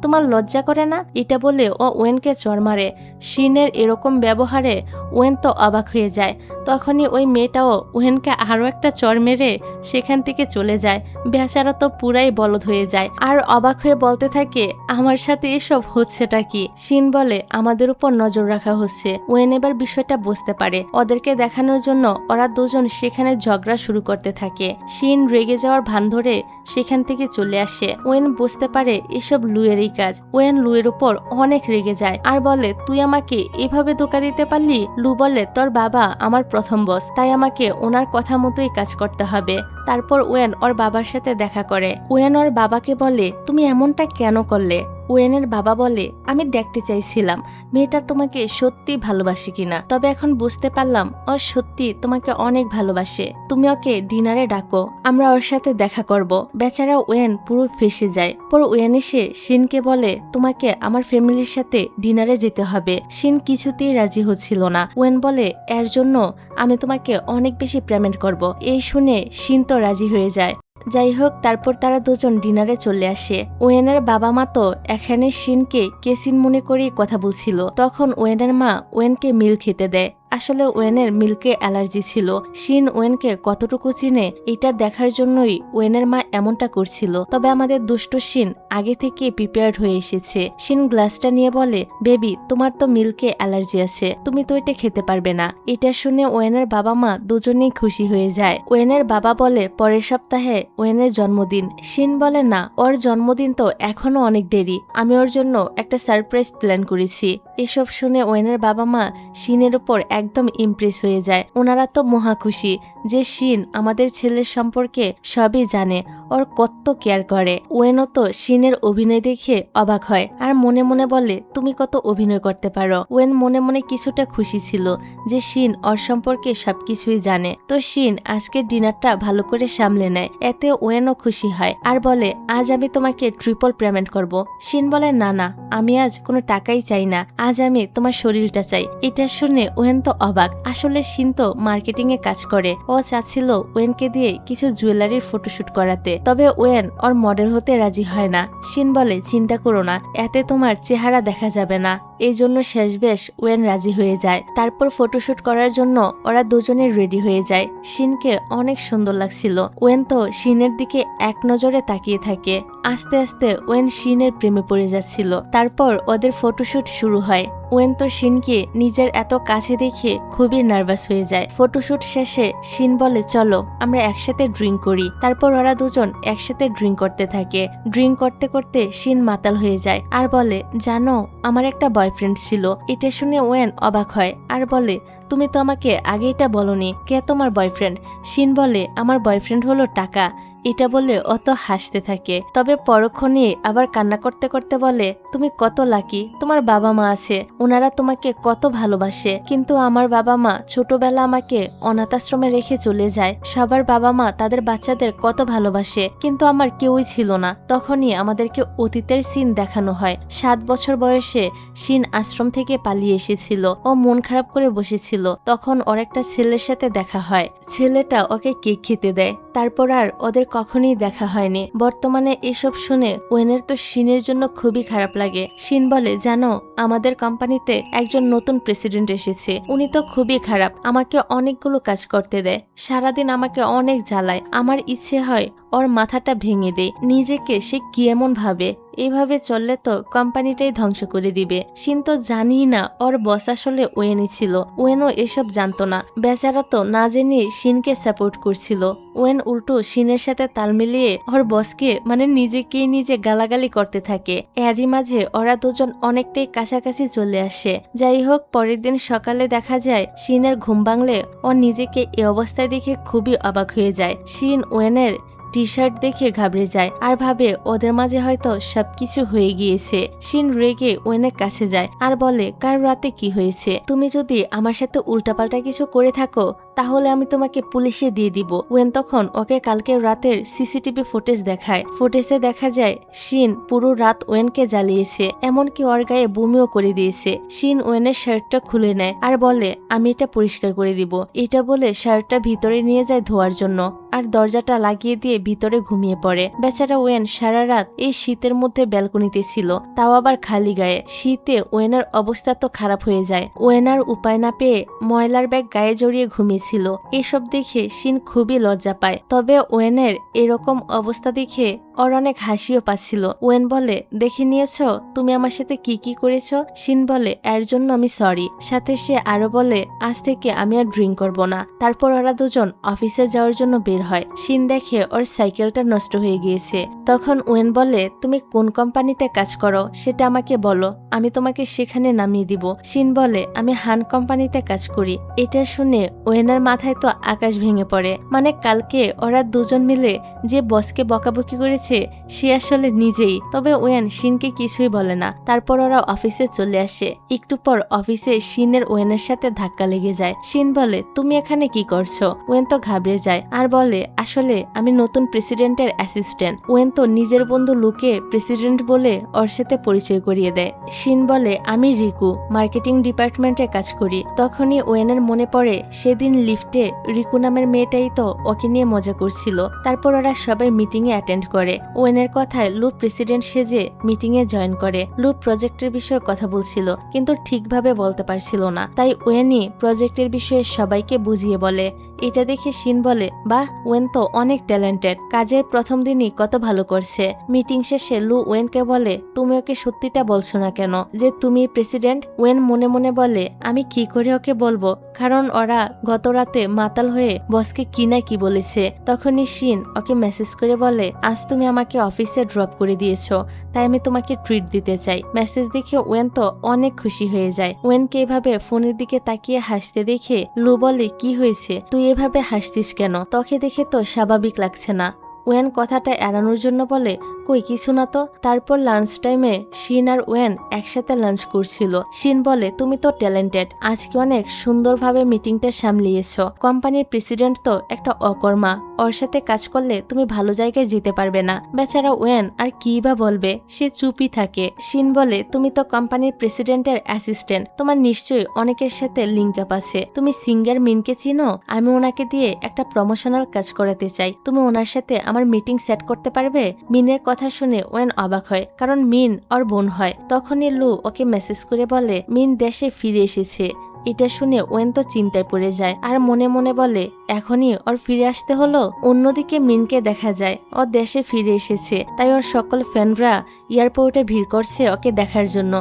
তোমার লজ্জা করে না? এটা বলে ও ওয়েনকে চড় মারে। শিনের এরকম ব্যবহারে ওয়েন তো অবাক হয়ে যায়। তখনই ওই মেয়েটাও ওয়েনকে আরো একটা চড় মেরে সেখান থেকে চলে যায়। বেচারা তো পুরাই বলদ হয়ে যায় আর অবাক হয়ে বলতে থাকে, আমার সাথে এসব হচ্ছেটা কি? শিন বলে, আমাদের উপর নজর রাখা হচ্ছে। ওয়েন এবার বিষয়টা বুঝতে পারে। ওদেরকে দেখানোর জন্য ওরা দুজন সেখানে ঝগড়া শুরু করতে থাকে। শিন রেগে যাওয়ার ভান ধরে সেখান থেকে চলে আসে। ওয়েন বুঝতে পারে এসব লুয়েরই কাজ। ওয়েন লুয়ের উপর অনেক রেগে যায় আর বলে, তুই আমাকে এভাবে ধোঁকা দিতে পারলি? লু বলে, তোর বাবা আমার প্রথম বস, তাই আমাকে ওনার কথা মতোই কাজ করতে হবে। তারপর ওয়েন ওর বাবার সাথে দেখা করে। ওয়েন ওর বাবাকে বলে, তুমি এমনটা কেন করলে? ওয়েনের বাবা বলে, আমি দেখতে চাইছিলাম মেয়েটা তোমাকে সত্যি ভালোবাসে কিনা, তবে এখন বুঝতে পারলাম ও সত্যি তোমাকে অনেক ভালোবাসে। তুমি ওকে ডিনারে ডাকো, আমরা ওর সাথে দেখা করব। বেচারা ওয়েন পুরো ফেসে যায়। পর ওয়েন এসে শিনকে বলে, তোমাকে আমার ফ্যামিলির সাথে ডিনারে যেতে হবে। শিন কিছুতেই রাজি হচ্ছিল না। ওয়েন বলে, এর জন্য আমি তোমাকে অনেক বেশি পেমেন্ট করব। এই শুনে শিন তো রাজি হয়ে যায়। যাই হোক, তারপর তারা দুজন ডিনারে চলে আসে। ওয়েনের বাবা মা তো এখানে শিনকে কেসিন মনে করেই কথা বলছিল। তখন ওয়েনের মা ওয়েনকে মিল খেতে দেয়। আসলে ওয়েনের মিল্কে অ্যালার্জি ছিল। শিন ওয়েনকে কতটুকু চিনে এটা দেখার জন্যই ওয়েনের মা এমনটা করছিল। তবে আমাদের দুষ্ট শিন আগে থেকে প্রিপেয়ার্ড হয়ে এসেছে। শিন গ্লাসটা নিয়ে বলে, বেবি, তোমার তো মিল্কে অ্যালার্জি আছে, তুমি তো এটা খেতে পারবে না। এটা শুনে ওয়েনের বাবা মা দুজনেই খুশি হয়ে যায়। ওয়েনের বাবা বলে, পরের সপ্তাহে ওয়েনের জন্মদিন। শিন বলে, না, ওর জন্মদিন তো এখনো অনেক দেরি, আমি ওর জন্য একটা সারপ্রাইজ প্ল্যান করেছি। এসব শুনে ওয়েনের বাবা মা শিনের উপর একদম ইমপ্রেস হয়ে যায়। ওনারা তো মহা খুশি যে শিন আমাদের ছেলের সম্পর্কে সবই জানে, ওর কত কেয়ার করে। ওয়েনও তো শিনের অভিনয় দেখে অবাক হয় আর মনে মনে বলে, তুমি কত অভিনয় করতে পারো। ওয়েন মনে মনে কিছুটা খুশি ছিল যে শিন ওর সম্পর্কে সবকিছুই জানে। তো শিন আজকের ডিনারটা ভালো করে সামলে নেয়, এতে ওয়েনও খুশি হয় আর বলে, আজ আমি তোমাকে ট্রিপল পেমেন্ট করব। শিন বলে, না না, আমি আজ কোনো টাকাই চাই না, আজ আমি তোমার শরীরটা চাই। এটা শুনে ওয়েন তো অবাক। আসলে শিন তো মার্কেটিং এ কাজ করে। ও চাচ্ছিল ওয়েনকে দিয়ে কিছু জুয়েলারির ফটোশুট করাতে। তবে ওয়েন ওর মডেল হতে রাজি হয় না। শিন বলে চিন্তা করো না, এতে তোমার চেহারা দেখা যাবে না। এই জন্য শেষবেশ ওয়েন রাজি হয়ে যায়। তারপর ফটোশুট করার জন্য ওরা দুজনে রেডি হয়ে যায়। শিনকে অনেক সুন্দর লাগছিল। ওয়েন তো শিনের দিকে এক নজরে তাকিয়ে থাকে। আস্তে আস্তে ওয়েন শিনের প্রেমে পড়ে যাচ্ছিল। তারপর ওদের ফটোশুট শুরু হয়। ওয়েন তো শিনকে নিজের এত কাছে দেখে খুবই নার্ভাস হয়ে যায়। ফটোশুট শেষে শিন বলে চলো আমরা একসাথে ড্রিঙ্ক করি। তারপর ওরা দুজন একসাথে ড্রিঙ্ক করতে থাকে। ড্রিঙ্ক করতে করতে শিন মাতাল হয়ে যায় আর বলে জানো আমার একটা বয়ফ্রেন্ড ছিল। এটা শুনে ওয়েন অবাক হয় আর বলে তুমি তো আমাকে আগে এটা বলনি, কে তোমার বয়ফ্রেন্ড? শিন বলে আমার বয়ফ্রেন্ড হলো টাকা। এটা বলে অত হাসতে থাকে। তবে পরক্ষণে আবার কান্না করতে করতে বলে তুমি কত লাকি, তোমার বাবা মা আছে, ওনারা তোমাকে কত ভালোবাসে। কিন্তু আমার বাবা মা ছোটবেলা আমাকে অনাথ আশ্রমে রেখে চলে যায়। সবার বাবা মা তাদের বাচ্চাদের কত ভালোবাসে, কিন্তু আমার কেউই ছিল না। তখনই আমাদেরকে অতীতের সিন দেখানো হয়। 7 বছর বয়সে শিন আশ্রম থেকে পালিয়ে এসেছিল। ও মন খারাপ করে বসেছিল। তখন ওর একটা ছেলের সাথে দেখা হয়। ছেলেটা ওকে কেক খেতে দেয়। তারপর আর ওদের কখনই দেখা হয়নি। বর্তমানে এসব শুনে ওয়েনের তো শিনের জন্য খুবই খারাপ লাগে। শিন বলে জানো আমাদের কোম্পানিতে একজন নতুন প্রেসিডেন্ট এসেছে। উনি তো খুবই খারাপ, আমাকে অনেকগুলো কাজ করতে দেয়, সারাদিন আমাকে অনেক জ্বালায়। আমার ইচ্ছে হয় ওর মাথাটা ভেঙে দেয়। নিজেকে সে কি এমন ভাবে, এইভাবে চললে তো কোম্পানিটাই ধ্বংস করে দিবে। শিন তো জানি না ওর বস আসলে ওয়েনই ছিল। ওয়েনও এসব জানতো না। বেচারা তো না জেনে শিনকে সাপোর্ট করছিল। ওয়েন উল্টো শিনের সাথে তাল মিলিয়ে ওর বসকে মানে নিজেকেই নিজে গালাগালি করতে থাকে। এরই মাঝে ওরা দুজন অনেকটাই কাছাকাছি চলে আসে। যাই হোক পরের দিন সকালে দেখা যায় শিনের ঘুম ভাঙলে ও নিজেকে এই অবস্থায় দেখে খুবই অবাক হয়ে যায়। শিন ওয়েনের টি শার্ট দেখে ঘাবড়ে যায় আর ভাবে ওদের মাঝে হয়তো সবকিছু হয়ে গিয়েছে। শিন রেগে ওয়েনের কাছে যায় আর বলে কাল রাতে কি হয়েছে? তুমি যদি আমার সাথে উল্টাপাল্টা কিছু করে থাকো তাহলে আমি তোমাকে পুলিশে দিয়ে দিব। ওয়েন তখন ওকে কালকে রাতের সিসিটিভি ফুটেজ দেখায়। ফুটেজে দেখা যায় শিন পুরো রাত ওয়েনকে জ্বালিয়েছে, এমনকি ওর গায়ে বমিও করে দিয়েছে। শিন ওয়েনের শার্টটা খুলে নেয় আর বলে আমি এটা পরিষ্কার করে দিব। এটা বলে শার্টটা ভিতরে নিয়ে যায় ধোয়ার জন্য আর দরজাটা লাগিয়ে দিয়ে ভিতরে ঘুমিয়ে পড়ে। বেচারা ওয়েন সারা রাত এই শীতের মধ্যে ব্যালকনিতে ছিল, তাও আবার খালি গায়ে। শীতে ওয়েনের অবস্থা তো খারাপ হয়ে যায়। ওয়েন আর উপায় না পেয়ে ময়লার ব্যাগ গায়ে জড়িয়ে ঘুমিয়েছিল। এসব দেখে শিন খুবই লজ্জা পায়। তবে ওয়েনের এরকম অবস্থা দেখে ওর অনেক হাসিও পাচ্ছিল। ওয়েন বলে দেখে নিয়েছো তুমি আমার সাথে কি কি করেছো? শিন বলে এর জন্য আমি সরি। সাথে সে আরো বলে আজ থেকে আমি আর ড্রিঙ্ক করব না। তারপর ওরা দুজন অফিসে যাওয়ার জন্য বের হয়। শিন দেখে ওর সাইকেলটা নষ্ট হয়ে গিয়েছে। তখন ওয়েন বলে তুমি কোন কোম্পানিতে কাজ করো সেটা আমাকে বলো, আমি তোমাকে সেখানে নামিয়ে দিব। শিন বলে আমি হান কোম্পানিতে কাজ করি। এটা শুনে ওয়েনের মাথায় তো আকাশ ভেঙে পড়ে। মানে কালকে ওরা দুজন মিলে যে বসকে বকাবকি করেছে সে আসলে নিজেই। তবে ওয়েন শিনকে কিছুই বলে না। তারপর ওরা অফিসে চলে আসে। একটু পর অফিসে শিনের ওয়েনের সাথে ধাক্কা লেগে যায়। শিন বলে তুমি এখানে কি করছো? ওয়েন তো ঘাবড়ে যায় আর বলে আসলে আমি নতুন প্রেসিডেন্টের অ্যাসিস্ট্যান্ট। ওয়েন তো নিজের বন্ধু লুকে প্রেসিডেন্ট বলে ওর সাথে পরিচয় করিয়ে দেয়। শিন বলে আমি রিকু, মার্কেটিং ডিপার্টমেন্টে কাজ করি। তখনই ওয়েনের মনে পড়ে সেদিন লিফটে রিকু নামের মেয়েটাই তো ওকে নিয়ে মজা করছিল। তারপর ওরা সবাই মিটিং এ অ্যাটেন্ড করে। ওয়েনের কথায় লু প্রেসিডেন্ট সেজে মিটিং এ জয়েন করে। লু প্রজেক্টের বিষয়ে কথা বলছিল কিন্তু ঠিকভাবে বলতে পারছিল না। তাই ওয়েনই প্রজেক্টের বিষয়ে সবাইকে বুঝিয়ে বলে। এটা দেখে শিন বলে বাহ, ওয়েন তো অনেক ট্যালেন্টেড, কাজের প্রথম দিনই কত ভালো করছে। মিটিং শেষে লু ওয়েনকে বলে তুমি ওকে সত্যিটা বলছো না কেন যে তুমি প্রেসিডেন্ট? ওয়েন মনে মনে বলে আমি কি করে ওকে বলবো, কারণ ওরা গত রাতে মাতাল হয়ে বসকে কি না কি বলেছে। তখনই শিন ওকে মেসেজ করে বলে আজ তুমি আমাকে অফিসে ড্রপ করে দিয়েছো, তাই আমি তোমাকে ট্রিট দিতে চাই। মেসেজ দেখে ওয়েন তো অনেক খুশি হয়ে যায়। ওয়েনকে এভাবে ফোনের দিকে তাকিয়ে হাসতে দেখে লু বলে কি হয়েছে, তুই এভাবে হাসছিস কেন? তোকে দেখে তো স্বাভাবিক লাগছে না। ওয়েন কথাটা এড়ানোর জন্য বলে কই কিছু না তো। তারপর লাঞ্চ টাইমে শিন আর ওয়েন একসাথে লাঞ্চ করছিল। শিন বলে তুমি তো ট্যালেন্টেড, আজকে অনেক সুন্দরভাবে মিটিংটা সামলিয়েছ। কোম্পানির প্রেসিডেন্ট তো একটা অকর্মা, ওর সাথে কাজ করলে তুমি ভালো জায়গায় যেতে পারবে না। বেচারা ওয়েন আর কি বা বলবে, সে চুপই থাকে। শিন বলে তুমি তো কোম্পানির প্রেসিডেন্টের অ্যাসিস্ট্যান্ট, তোমার নিশ্চয়ই অনেকের সাথে লিঙ্ক আপ আছে। তুমি সিঙ্গার মিনকে চিনো? আমি ওনাকে দিয়ে একটা প্রমোশনাল কাজ করাতে চাই, তুমি ওনার সাথে আমার মিটিং সেট করতে পারবে? মিনের কথা শুনে ওয়েন অবাক হয়, কারণ মিন ওর বোন হয়। তখনই লু ওকে মেসেজ করে বলে মিন দেশে ফিরে এসেছে। এটা শুনে ওয়েন তো চিন্তায় পড়ে যায় আর মনে মনে বলে এখনই ওর ফিরে আসতে হলো। অন্যদিকে মিনকে দেখা যায় ও দেশে ফিরে এসেছে, তাই ওর সকল ফ্যানরা এয়ারপোর্টে ভিড় করছে ওকে দেখার জন্য।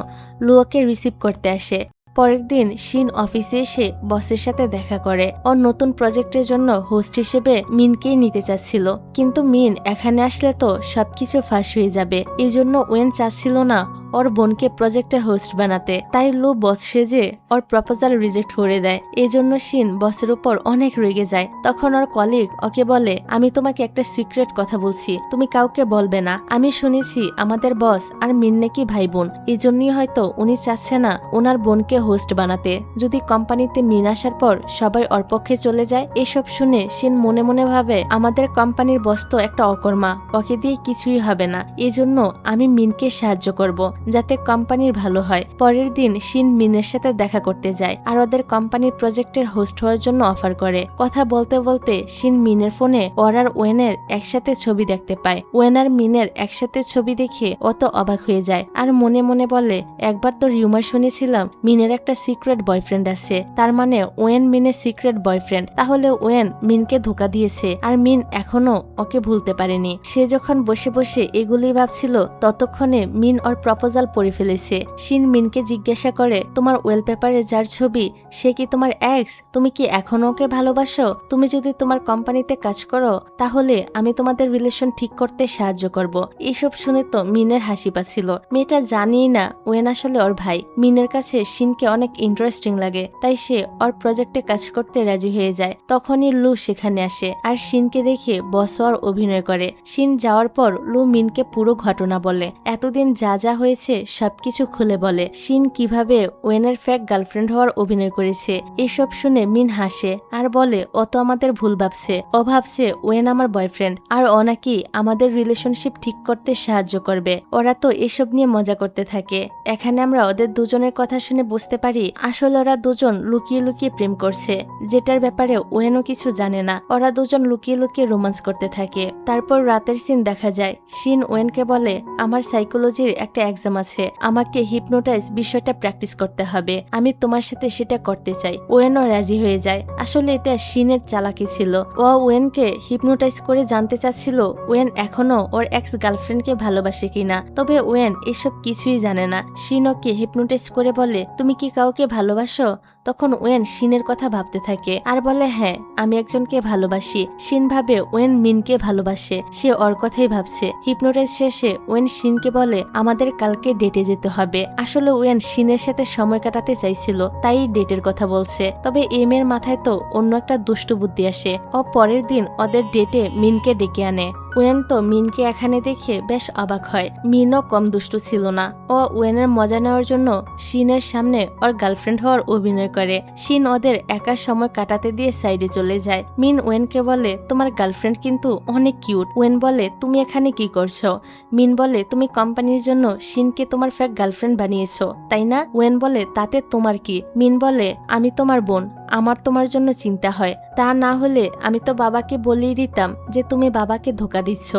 লু ওকে রিসিভ করতে আসে। পরের দিন শিন অফিসে এসে বসের সাথে দেখা করে। ওর নতুন প্রজেক্টের জন্য হোস্ট হিসেবে মিনকেই নিতে চাচ্ছিল, কিন্তু মিন এখানে আসলে তো সবকিছু ফাঁস হয়ে যাবে। এই জন্য ওয়েন চাচ্ছিল না ওর বোনকে প্রজেক্টের হোস্ট বানাতে, তাই লু বস সেজে ওর প্রপোজাল রিজেক্ট করে দেয়। এই জন্য শিন বসের উপর অনেক রেগে যায়। তখন ওর কলিগ ওকে বলে আমি তোমাকে একটা সিক্রেট কথা বলছি, তুমি কাউকে বলবে না। আমি শুনেছি আমাদের বস আর মিন নাকি ভাই বোন, এই জন্যই হয়তো উনি চাচ্ছে না ওনার বোনকে হোস্ট বানাতে। যদি কোম্পানিতে মিন আসার পর সবাই ওর পক্ষে চলে যায়। এসব শুনে শিন মনে মনে ভাবে আমাদের কোম্পানির বস তো একটা অকর্মা, ওকে দিয়ে কিছুই হবে না। এই জন্য আমি মিনকে সাহায্য করব যাতে কোম্পানির ভালো হয়। পরের দিন শিন মিনের সাথে দেখা করতে যায় আর ওদের কোম্পানির প্রজেক্টের হোস্ট হওয়ার জন্য অফার করে। কথা বলতে বলতে শিন মিনের ফোনে ওর আর ওয়েনের একসাথে ছবি দেখতে পায়। ওয়েন আর মিনের একসাথে ছবি দেখে অত অবাক হয়ে যায় আর মনে মনে বলে একবার তো রিউমার শুনেছিলাম মিনের একটা সিক্রেট বয়ফ্রেন্ড আছে, তার মানে ওয়েন মিনের সিক্রেট বয়ফ্রেন্ড। তাহলে ওয়েন মিনকে ধোকা দিয়েছে আর মিন এখনো ওকে ভুলতে পারেনি। সে যখন বসে বসে এগুলোই ভাবছিল ততক্ষণে মিন ওর প্রপোজাল পড়ে ফেলেছে। শিন মিনকে জিজ্ঞাসা করে তোমার ওয়েলপেপারে যার ছবি সে কি তোমার এক্স? তুমি কি এখনো ওকে ভালোবাসো? তুমি যদি তোমার কোম্পানিতে কাজ করো তাহলে আমি তোমাদের রিলেশন ঠিক করতে সাহায্য করব। এইসব শুনে তো মিনের হাসি পাচ্ছিল। মেয়েটা জানিই না ওয়েন আসলে ওর ভাই। মিনের কাছে শিনকে অনেক ইন্টারেস্টিং লাগে, তাই সে ওর প্রজেক্টে কাজ করতে রাজি হয়ে যায়। তখনই লু সেখানে আসে আর শিনকে দেখে বস আর অভিনয় করে। শিন যাওয়ার পর লু মিনকে পুরো ঘটনা বলে, এতদিন যা যা হয়েছে সবকিছু খুলে বলে। শিন কিভাবে ওয়েনের ফেক গার্লফ্রেন্ড হওয়ার অভিনয় করেছে। এসব শুনে মিন হাসে আর বলে ও তো আমাদের ভুল ভাবছে, ও ভাবছে ওয়েন আমার বয়ফ্রেন্ড আর ও নাকি আমাদের রিলেশনশিপ ঠিক করতে সাহায্য করবে। ওরা তো এসব নিয়ে মজা করতে থাকে। এখানে আমরা ওদের দুজনের কথা শুনে বুঝতে পারি আসলে ওরা দুজন লুকিয়ে লুকিয়ে প্রেম করছে, যেটার ব্যাপারে ওয়েনও কিছু জানে না। ওরা দুজন লুকিয়ে লুকিয়ে রোমান্স করতে থাকে। তারপর রাতের সিন দেখা যায়। শিন ওয়েনকে বলে আমার সাইকোলজির একটা এক্সাম আছে, আমাকে হিপনোটাইজ বিষয়টা প্র্যাকটিস করতে হবে, আমি তোমার সাথে সেটা করতে চাই। ওয়েনও রাজি হয়ে যায়। আসলে এটা শিনের চালাকি ছিল। ও ওয়েনকে হিপনোটাইজ করে জানতে চাচ্ছিল ওয়েন এখনো ওর এক্স গার্লফ্রেন্ডকে ভালোবাসে কিনা। তবে ওয়েন এসব কিছুই জানে না। শিন ওকে হিপনোটাইজ করে বলে তুমি কি কাউকে ভালোবাসো? তখন ওয়েন শিনের কথা ভাবতে থাকে আর বলে হ্যাঁ আমি একজনকে ভালোবাসি। শিন ভাবে ওয়েন মিনকে ভালোবাসে, সে ওর কথাই ভাবছে। হিপনোটাইজ শেষে ওয়েন শিনকে বলে আমাদের কালকে ডেটে যেতে হবে। আসলে ওয়েন শিনের সাথে সময় কাটাতে চাইছিল, তাই ডেটের কথা বলছে। তবে এমের মাথায় তো অন্য একটা দুষ্টু বুদ্ধি আসে। ও পরের দিন ওদের ডেটে মিনকে ডেকে আনে। ওয়েন তো মিনকে এখানে দেখে বেশ অবাক হয়। মিনও কম দুষ্টু ছিল না। ও ওয়েনের মজা নেওয়ার জন্য শিনের সামনে ওর গার্লফ্রেন্ড হওয়ার অভিনয় করে। শিন ওদের একা সময় কাটাতে দিয়ে সাইডে চলে যায়। মিন ওয়েনকে বলে তোমার গার্লফ্রেন্ড কিন্তু অনেক কিউট। ওয়েন বলে তুমি এখানে কি করছো? মিন বলে তুমি কোম্পানির জন্য শিনকে তোমার ফেক গার্লফ্রেন্ড বানিয়েছো তাই না? ওয়েন বলে তাতে তোমার কি? মিন বলে আমি তোমার বোন, আমার তোমার জন্য চিন্তা হয়। তা না হলে আমি তো বাবাকে বলেই দিতাম যে তুমি বাবাকে ধোকা দিচ্ছ।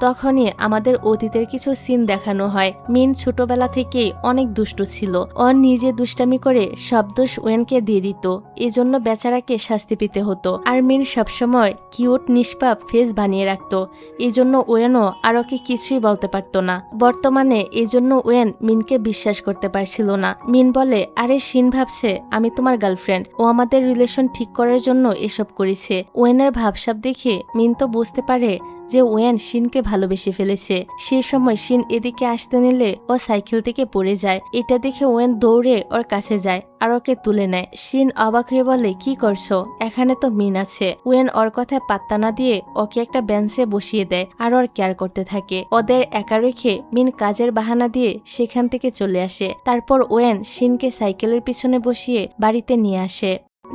তখনই আমাদের অতীতের কিছু সিন দেখানো হয়। মিন ছোটবেলা থেকেই অনেক দুষ্ট ছিল। ও নিজে দুষ্টামি করে সব দোষ ওয়েনকে দিয়ে দিত, এজন্য বেচারাকে শাস্তি পেতে হতো। আর মিন সবসময় কিউট নিষ্পাপ ফেস বানিয়ে রাখতো, এজন্য ওয়েনও আর ওকে কিছুই বলতে পারতো না। বর্তমানে এজন্য ওয়েন মিনকে বিশ্বাস করতে পারছিল না। মিন বলে আরে শিন ভাবছে আমি তোমার গার্লফ্রেন্ড, ও আমাদের রিলেশন ঠিক করার জন্য এসব করেছে। ওয়েনের ভাবসাব দেখে মিন তো বুঝতে পারে যে ওয়েন শিনকে ভালোবেসে ফেলেছে। সেই সময় শিন এদিকে আসতে নিলে ও সাইকেল থেকে পড়ে যায়। এটা দেখে ওয়েন দৌড়ে ওর কাছে যায় আর ওকে তুলে নেয়। শিন অবাক হয়ে বলে কি করছো? এখানে তো মিন আছে। ওয়েন ওর কথায় পাত্তা না দিয়ে ওকে একটা বেঞ্চে বসিয়ে দেয় আর ওর কেয়ার করতে থাকে। ওদের একা রেখে মিন কাজের বাহানা দিয়ে সেখান থেকে চলে আসে। তারপর ওয়েন শিনকে সাইকেলের পিছনে বসিয়ে বাড়িতে নিয়ে আসে।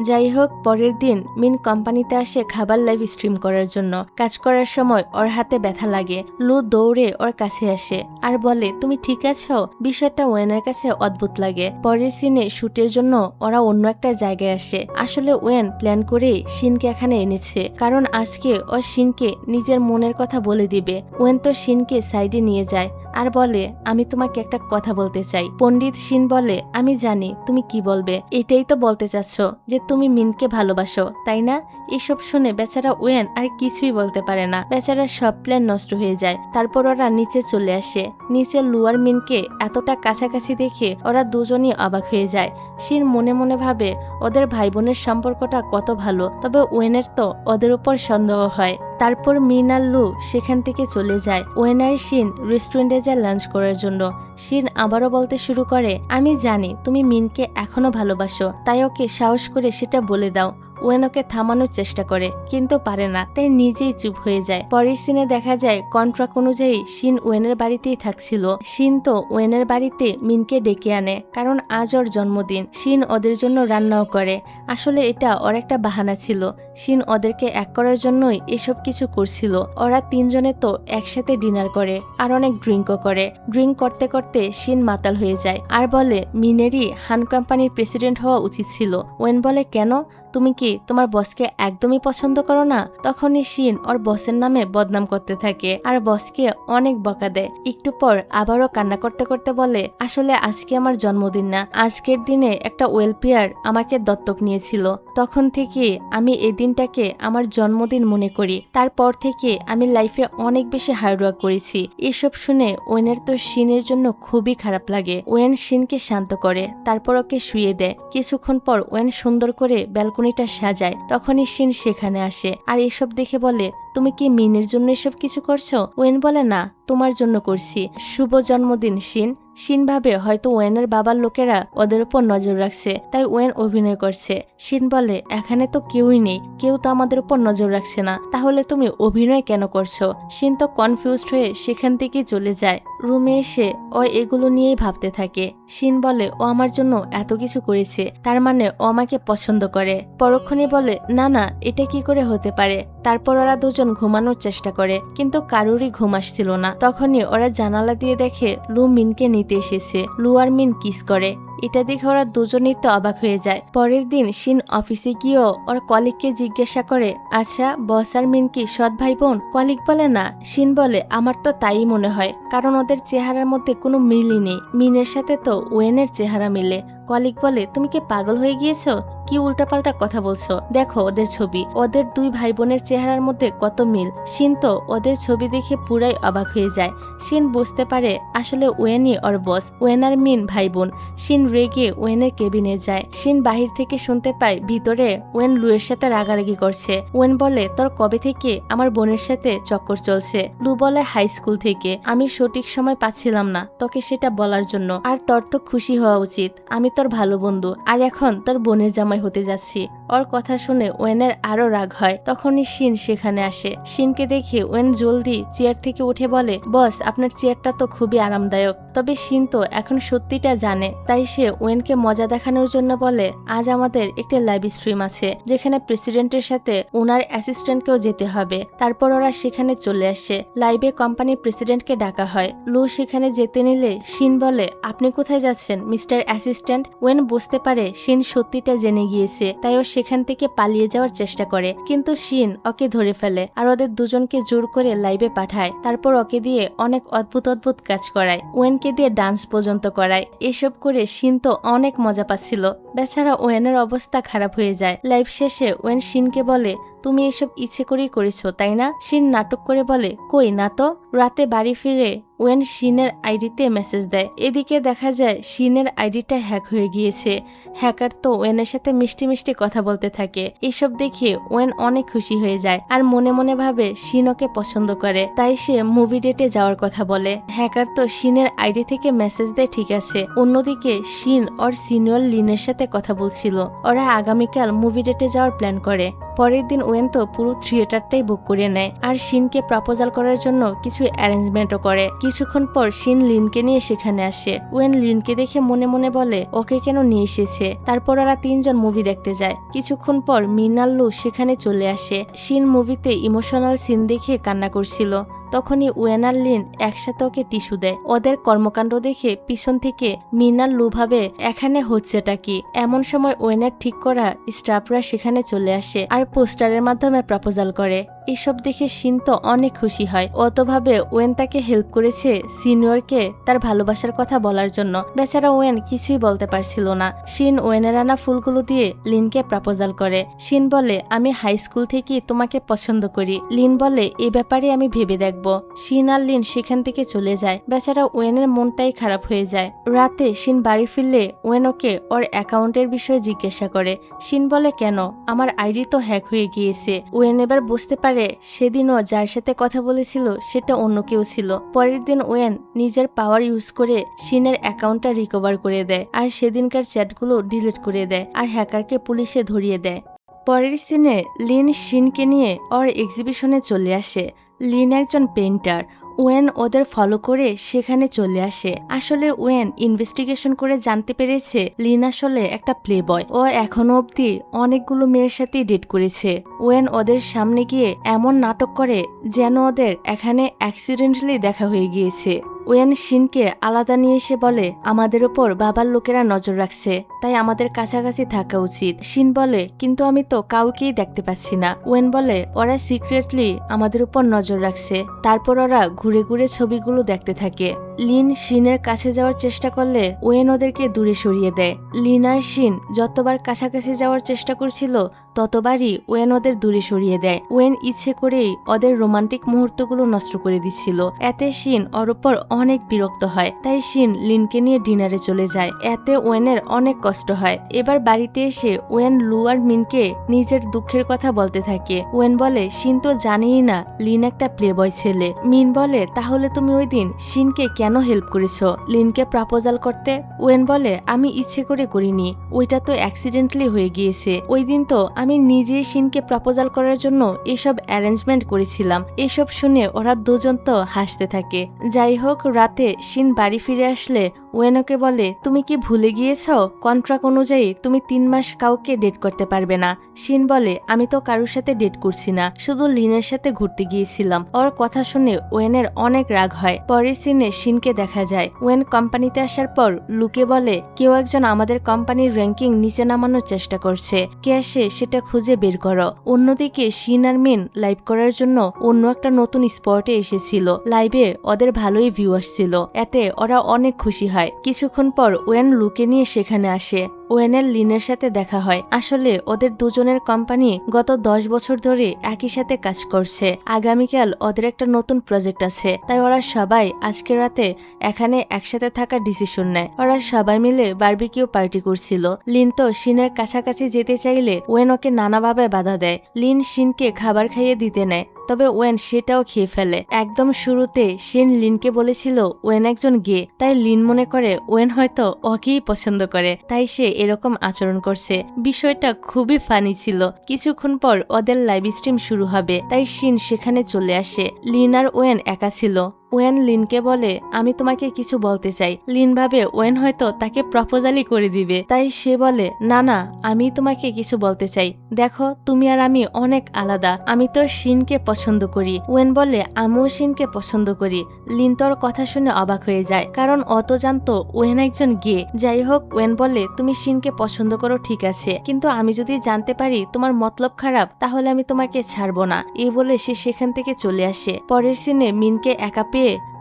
যাই হোক, পরের দিন মিন কোম্পানিতে আসে খাবার লাইভ স্ট্রিম করার জন্য। কাজ করার সময় ওর হাতে ব্যথা লাগে। লু দৌড়ে ওর কাছে আসে আর বলে, তুমি ঠিক আছো? বিষয়টা ওয়েনের কাছে অদ্ভুত লাগে। পরের সিনে শুটের জন্য ওরা অন্য একটা জায়গায় আসে। আসলে ওয়েন প্ল্যান করে শিনকে এখানে এনেছে, কারণ আজকে ও শিনকে নিজের মনের কথা বলে দিবে। ওয়েন তো শিনকে সাইডে নিয়ে যায় আর বলে, আমি তোমাকে একটা কথা বলতে চাই। পণ্ডিত শিন বলে, আমি জানি তুমি কি বলবে। এটাই তো বলতে চাচ্ছ যে তুমি মিনকে ভালোবাসো, তাই না? এসব শুনে বেচারা ওয়েন আর কিছুই বলতে পারে না। বেচারা সব প্ল্যান নষ্ট হয়ে যায়। তারপর ওরা নিচে চলে আসে। নিচে লু আর মিনকে এতটা কাছাকাছি দেখে ওরা দুজনই অবাক হয়ে যায়। শিন মনে মনে ভাবে ওদের ভাই বোনের সম্পর্কটা কত ভালো, তবে ওয়েনের তো ওদের উপর সন্দেহ হয়। তারপর মিন আর লু সেখান থেকে চলে যায়। ওয়েন আর শিন রেস্টুরেন্টে যায় লাঞ্চ করার জন্য। শিন আবারও বলতে শুরু করে, আমি জানি তুমি মিনকে এখনো ভালোবাসো, তাই ওকে সাহস করে সেটা বলে দাও। ওয়েন ওকে থামানোর চেষ্টা করে কিন্তু পারে না, তাই নিজেই চুপ হয়ে যায়। পরের সিনে দেখা যায় কন্ট্রাক্ট অনুযায়ী শিন ওয়েনের বাড়িতেই থাকছিল। শিন তো ওয়েনের বাড়িতে মিনকে ডেকে আনে, কারণ আজ ওর জন্মদিন। শিন ওদের জন্য রান্নাও করে। আসলে এটা ওর একটা বাহানা ছিল। শিন ওদেরকে এক করার জন্যই এসব কিছু করছিল। ওরা তিনজনে তো একসাথে ডিনার করে আর অনেক ড্রিঙ্কও করে। ড্রিঙ্ক করতে করতে শিন মাতাল হয়ে যায় আর বলে, মিনেরই হান কোম্পানির প্রেসিডেন্ট হওয়া উচিত ছিল। ওয়েন বলে, কেন? তুমি কি তোমার বসকে একদমই পছন্দ করো না? তখনই শিন ওর বসের নামে বদনাম করতে থাকে আর বসকে অনেক বকা দেয়। একটু পর আবারও কান্না করতে করতে বলে, আসলে আজকে আমার জন্মদিন না, আজকের দিনে একটা ওয়েলফেয়ার আমাকে দত্তক নিয়েছিল। তখন থেকে আমি এই দিনটাকে আমার জন্মদিন মনে করি। তারপর থেকে আমি লাইফে অনেক বেশি হার্ডওয়ার্ক করেছি। এসব শুনে ওয়েনের তো শিনের জন্য খুবই খারাপ লাগে। ওয়েন শিনকে শান্ত করে, তারপর ওকে শুয়ে দেয়। কিছুক্ষণ পর ওয়েন সুন্দর করে ব্যালকনিটা সাজায়। তখনই শিন সেখানে আসে আর এসব দেখে বলে, তুমি কি মিনের জন্য এসব কিছু করছো? ওয়েন বলে, না, তোমার জন্য করছি। শুভ জন্মদিন শিন। শিন ভাবে হয়তো ওয়েনের বাবার লোকেরা ওদের উপর নজর রাখছে, তাই ওয়েন অভিনয় করছে। শিন বলে, এখানে তো কেউই নেই, কেউ তো আমাদের উপর নজর রাখছে না, তাহলে তুমি অভিনয় কেন করছো? শিন তো কনফিউজড হয়ে সেখান থেকে চলে যায়। রুমে এসে ও এগুলো নিয়েই ভাবতে থাকে। শিন বলে, ও আমার জন্য এত কিছু করেছে, তার মানে ও আমাকে পছন্দ করে। পরক্ষণে বলে, না না, এটা কি করে হতে পারে? তারপর ওরা দুজন ঘুমানোর চেষ্টা করে, কিন্তু কারোরই ঘুম আসছিল না। তখনই ওরা জানালা দিয়ে দেখে লু মিনকে নিতে এসেছে। লু আর মিন কিস করে। এটা দেখে ওরা দুজনেই তো অবাক হয়ে যায়। পরের দিন শিন অফিসে গিয়েও ওর কলিগকে জিজ্ঞাসা করে, আচ্ছা বস আর মিন কি সৎ ভাই বোন? কলিগ বলে, না। শিন বলে, আমার তো তাই মনে হয়, কারণ ওদের চেহারার মধ্যে কোনো মিলই নেই। মিনের সাথে তো ওয়েনের চেহারা মিলে। কলিগ বলে, তুমি কি পাগল হয়ে গিয়েছো? কি উল্টাপাল্টা কথা বলছো? দেখো ওদের ছবি, ওদের দুই ভাই বোনের চেহারার মধ্যে কত মিল। শিন তো ওদের ছবি দেখে পুরাই অবাক হয়ে যায়। শিন বুঝতে পারে আসলে ওয়েনই ওর বস, ওয়েন আর মিন ভাই বোন। শিন রেগে ওয়েনের কেবিনে যায়। শিন বাহির থেকে শুনতে পায় ভিতরে ওয়েন লুয়ের সাথে রাগারাগি করছে। ওয়েন বলে, তোর কবে থেকে আমার বোনের সাথে চক্কর চলছে? লু বলে, হাই স্কুল থেকে। আমি সঠিক সময় পাচ্ছিলাম না তোকে সেটা বলার জন্য, আর তোর তো খুশি হওয়া উচিত, আমি তোর ভালো বন্ধু, আর এখন তোর বোনের জামাই হতে যাচ্ছি। ওর কথা শুনে ওয়েনের আরো রাগ হয়। তখনই শিন সেখানে আসে। শিনকে দেখে ওয়েন জলদি চেয়ার থেকে উঠে বলে, বস আপনার চেয়ারটা তো খুবই আরামদায়ক। তবে শিন তো এখন সত্যিটা জানে, তাই সে ওয়েনকে মজা দেখানোর জন্য বলে, আজ আমাদের একটা লাইভ স্ট্রিম আছে, যেখানে প্রেসিডেন্টের সাথে ওনার অ্যাসিস্ট্যান্টকেও যেতে হবে। তারপর ওরা সেখানে চলে আসে। লাইভে কোম্পানির প্রেসিডেন্টকে ডাকা হয়। লু সেখানে যেতে নিলে শিন বলে, আপনি কোথায় যাচ্ছেন মিস্টার অ্যাসিস্ট্যান্ট? ওয়েন বুঝতে পারে শিন সত্যিটা জেনে গিয়েছে, তাই ও সেখান থেকে পালিয়ে যাওয়ার চেষ্টা করে, কিন্তু শিন ওকে ধরে ফেলে আর ওদের দুজনকে জোর করে লাইভে পাঠায়। তারপর ওকে দিয়ে অনেক অদ্ভুত অদ্ভুত কাজ করায়, ওয়েনকে দিয়ে ডান্স পর্যন্ত করায়। এসব করে শিন তো অনেক মজা পাচ্ছিল। বেচারা ওয়েনের অবস্থা খারাপ হয়ে যায়। লাইভ শেষে ওয়েন শিনকে বলে, তুমি এসব ইচ্ছে করেই করেছো তাই না? শিন নাটক করে বলে, কই না তো। রাতে বাড়ি ফিরে ওয়েন শিনের আইডিতে মেসেজ দেয়। এদিকে দেখা যায় শিনের আইডিটা হ্যাক হয়ে গিয়েছে। হ্যাকার তো ওয়েনের সাথে মিষ্টি মিষ্টি কথা বলতে থাকে। এসব দেখে ওয়েন অনেক খুশি হয়ে যায় আর মনে মনে ভাবে শিন ওকে পছন্দ করে, তাই সে মুভি ডেটে যাওয়ার কথা বলে। হ্যাকার তো শিনের আইডি থেকে মেসেজ দেয়, ঠিক আছে। অন্যদিকে শিন ওর সিনিয়র লিনের সাথে কথা বলছিল। ওরা আগামীকাল মুভি ডেটে যাওয়ার প্ল্যান করে। পরের দিন ওয়েন তো পুরো থিয়েটারটাই বুক করে নেয় আর শিনকে প্রপোজাল করার জন্য কিছু অ্যারেঞ্জমেন্টও করে। কিছুক্ষণ পর শিন লিনকে নিয়ে সেখানে আসে। ওয়েন লিনকে দেখে মনে মনে বলে ওকে কেন নিয়ে এসেছে। তারপর ওরা তিনজন মুভি দেখতে যায়। কিছুক্ষণ পর মিন আর লু সেখানে চলে আসে। শিন মুভিতে ইমোশনাল সিন দেখে কান্না করছিল। তখনই ওয়েন আর লিন একসাথে ওকে টিস্যু দেয়। ওদের কর্মকাণ্ড দেখে পিছন থেকে মিন আর লু ভাবে এখানে হচ্ছেটা কি। এমন সময় ওয়েনের ঠিক করা স্টাফরা সেখানে চলে আসে আর পোস্টারের মাধ্যমে প্রপোজাল করে। এসব দেখে শিন তো অনেক খুশি হয়। ও তো ভাবে ওয়েন তাকে হেল্প করেছে সিনিয়রকে তার ভালোবাসার কথা বলার জন্য। বেচারা ওয়েন কিছুই বলতে পারছিল না। শিন ওয়েনের আনা ফুলগুলো দিয়ে লিনকে প্রপোজাল করে। শিন বলে আমি হাই স্কুল থেকে তোমাকে পছন্দ করি। লিন বলে এই ব্যাপারে আমি ভেবে দেখব। শিন আর লিন সেখান থেকে চলে যায়। বেচারা ওয়েনের মনটাই খারাপ হয়ে যায়। রাতে শিন বাড়ি ফিরলে ওয়েন ওকে ওর অ্যাকাউন্টের বিষয়ে জিজ্ঞাসা করে। শিন বলে কেন, আমার আইডি তো হ্যাক হয়ে গিয়েছে। ওয়েন এবার বুঝতে পারে সেদিনও যার সাথে কথা বলেছিল সেটা অন্য কেউ ছিল। পরের দিন ওয়েন নিজের পাওয়ার ইউজ করে শিনের অ্যাকাউন্টটা রিকভার করে দেয় আর সেদিনকার চ্যাটগুলো ডিলিট করে দেয় আর হ্যাকারকে পুলিশে ধরিয়ে দেয়। পরের সিনে লিন শিনকে নিয়ে ওর এক্সিবিশনে চলে আসে। লিন একজন পেইন্টার। ওয়েন ওদের ফলো করে সেখানে চলে আসে। আসলে ওয়েন ইনভেস্টিগেশন করে জানতে পেরেছে লিন আসলে একটা প্লে বয়। ও এখনো অবধি অনেকগুলো মেয়ের সাথে ডেট করেছে। ওয়েন ওদের সামনে গিয়ে এমন নাটক করে যেন ওদের এখানে অ্যাক্সিডেন্টালি দেখা হয়ে গিয়েছে। ওয়েন শিনকে আলাদা নিয়ে এসে বলে আমাদের ওপর বাবার লোকেরা নজর রাখছে, তাই আমাদের কাছাকাছি থাকা উচিত। শিন বলে কিন্তু আমি তো কাউকেই দেখতে পাচ্ছি না। ওয়েন বলে ওরা সিক্রেটলি আমাদের উপর নজর রাখছে। তারপর ওরা ঘুরে ঘুরে ছবিগুলো দেখতে থাকে। লিন শিনের কাছে যাওয়ার চেষ্টা করলে ওয়েন ওদেরকে দূরে সরিয়ে দেয়। লিন আর শিন যতবার কাছাকাছি যাওয়ার চেষ্টা করছিল ততবারই ওয়েন ওদের দূরে সরিয়ে দেয়। ওয়েন ইচ্ছে করেই ওদের রোমান্টিক মুহূর্তগুলো নষ্ট করে দিচ্ছিল। এতে শিন ওর উপর অনেক বিরক্ত হয়। তাই শিন লিনকে নিয়ে ডিনারে চলে যায়। এতে ওয়েনের অনেক কষ্ট হয়। এবার বাড়িতে এসে ওয়েন লু আর মিনকে নিজের দুঃখের কথা বলতে থাকে। ওয়েন বলে শিন তো জানেই না লিন একটা প্লেবয় ছেলে। মিন বলে তাহলে তুমি ওই দিন শিনকে কেন হেল্প করেছো লিনকে প্রপোজাল করতে? ওয়েন বলে আমি ইচ্ছে করে করিনি, ওইটা তো অ্যাক্সিডেন্টালি হয়ে গিয়েছে। ওই দিন তো আমি নিজেই শিনকে প্রপোজাল করার জন্য এসব অ্যারেঞ্জমেন্ট করেছিলাম। এসব শুনে ওরা দুজন তো হাসতে থাকে। যাই হোক রাতে শিন বাড়ি ফিরে আসলে ওয়েন ওকে বলে তুমি কি ভুলে গিয়েছ কন্ট্রাক্ট অনুযায়ী তুমি 3 মাস কাউকে ডেট করতে পারবে না। শিন বলে আমি তো কারোর সাথে ডেট করছি না, শুধু লিনের সাথে ঘুরতে গিয়েছিলাম। ওর কথা শুনে ওয়েনের অনেক রাগ হয়। পরের সিনে শিনকে দেখা যায়। ওয়েন কোম্পানিতে আসার পর লুকে বলে কেউ একজন আমাদের কোম্পানির র্যাঙ্কিং নিচে নামানোর চেষ্টা করছে, কে আসে সেটা খুঁজে বের করো। অন্যদিকে শিন আর মিন লাইভ করার জন্য অন্য একটা নতুন স্পটে এসেছিল। লাইভে ওদের ভালোই ভিউ আসছিল। এতে ওরা অনেক খুশি হয়। কিছুক্ষণ পর ওয়েন লুকে নিয়ে সেখানে আসে। ওয়েনের লিনের সাথে দেখা হয়। আসলে ওদের দুজনের কোম্পানি গত 10 বছর ধরে একই সাথে কাজ করছে। আগামীকাল ওদের একটা নতুন প্রজেক্ট আছে, তাই ওরা সবাই আজকে রাতে এখানে একসাথে থাকার ডিসিশন নেয়। ওরা সবাই মিলে বারবিকিউ পার্টি করছিল। লিন তো শিনের কাছাকাছি যেতে চাইলে ওয়েন ওকে নানাভাবে বাধা দেয়। লিন শিনকে খাবার খাইয়ে দিতে নেয়, তবে ওয়েন সেটাও খেয়ে ফেলে। একদম শুরুতে শিন লিনকে বলেছিল ওয়েন একজন গে, তাই লিন মনে করে ওয়েন হয়তো ওকেই পছন্দ করে, তাই সে এরকম আচরণ করছে। বিষয়টা খুবই ফানি ছিল। কিছুক্ষণ পর ওদের লাইভ স্ট্রিম শুরু হবে, তাই শিন সেখানে চলে আসে। লিন আর ওয়েন একা ছিল। ওয়েন লিনকে বলে আমি তোমাকে কিছু বলতে চাই। লিন ভাবে ওয়েন হয়তো তাকে প্রপোজালই করে দিবে, তাই সে বলে না না, আমি তোমাকে কিছু বলতে চাই। দেখো তুমি আর আমি অনেক আলাদা, আমি তো শিনকে পছন্দ করি। ওয়েন বলে আমিও শিনকে পছন্দ করি। লিন তোর কথা শুনে অবাক হয়ে যায়, কারণ অত জানতো ওয়েন একজন গে। যাই হোক ওয়েন বলে তুমি শিনকে পছন্দ করো ঠিক আছে, কিন্তু আমি যদি জানতে পারি তোমার মতলব খারাপ তাহলে আমি তোমাকে ছাড়বো না। এই বলে সে সেখান থেকে চলে আসে। পরের সিনে মিনকে একা পেয়ে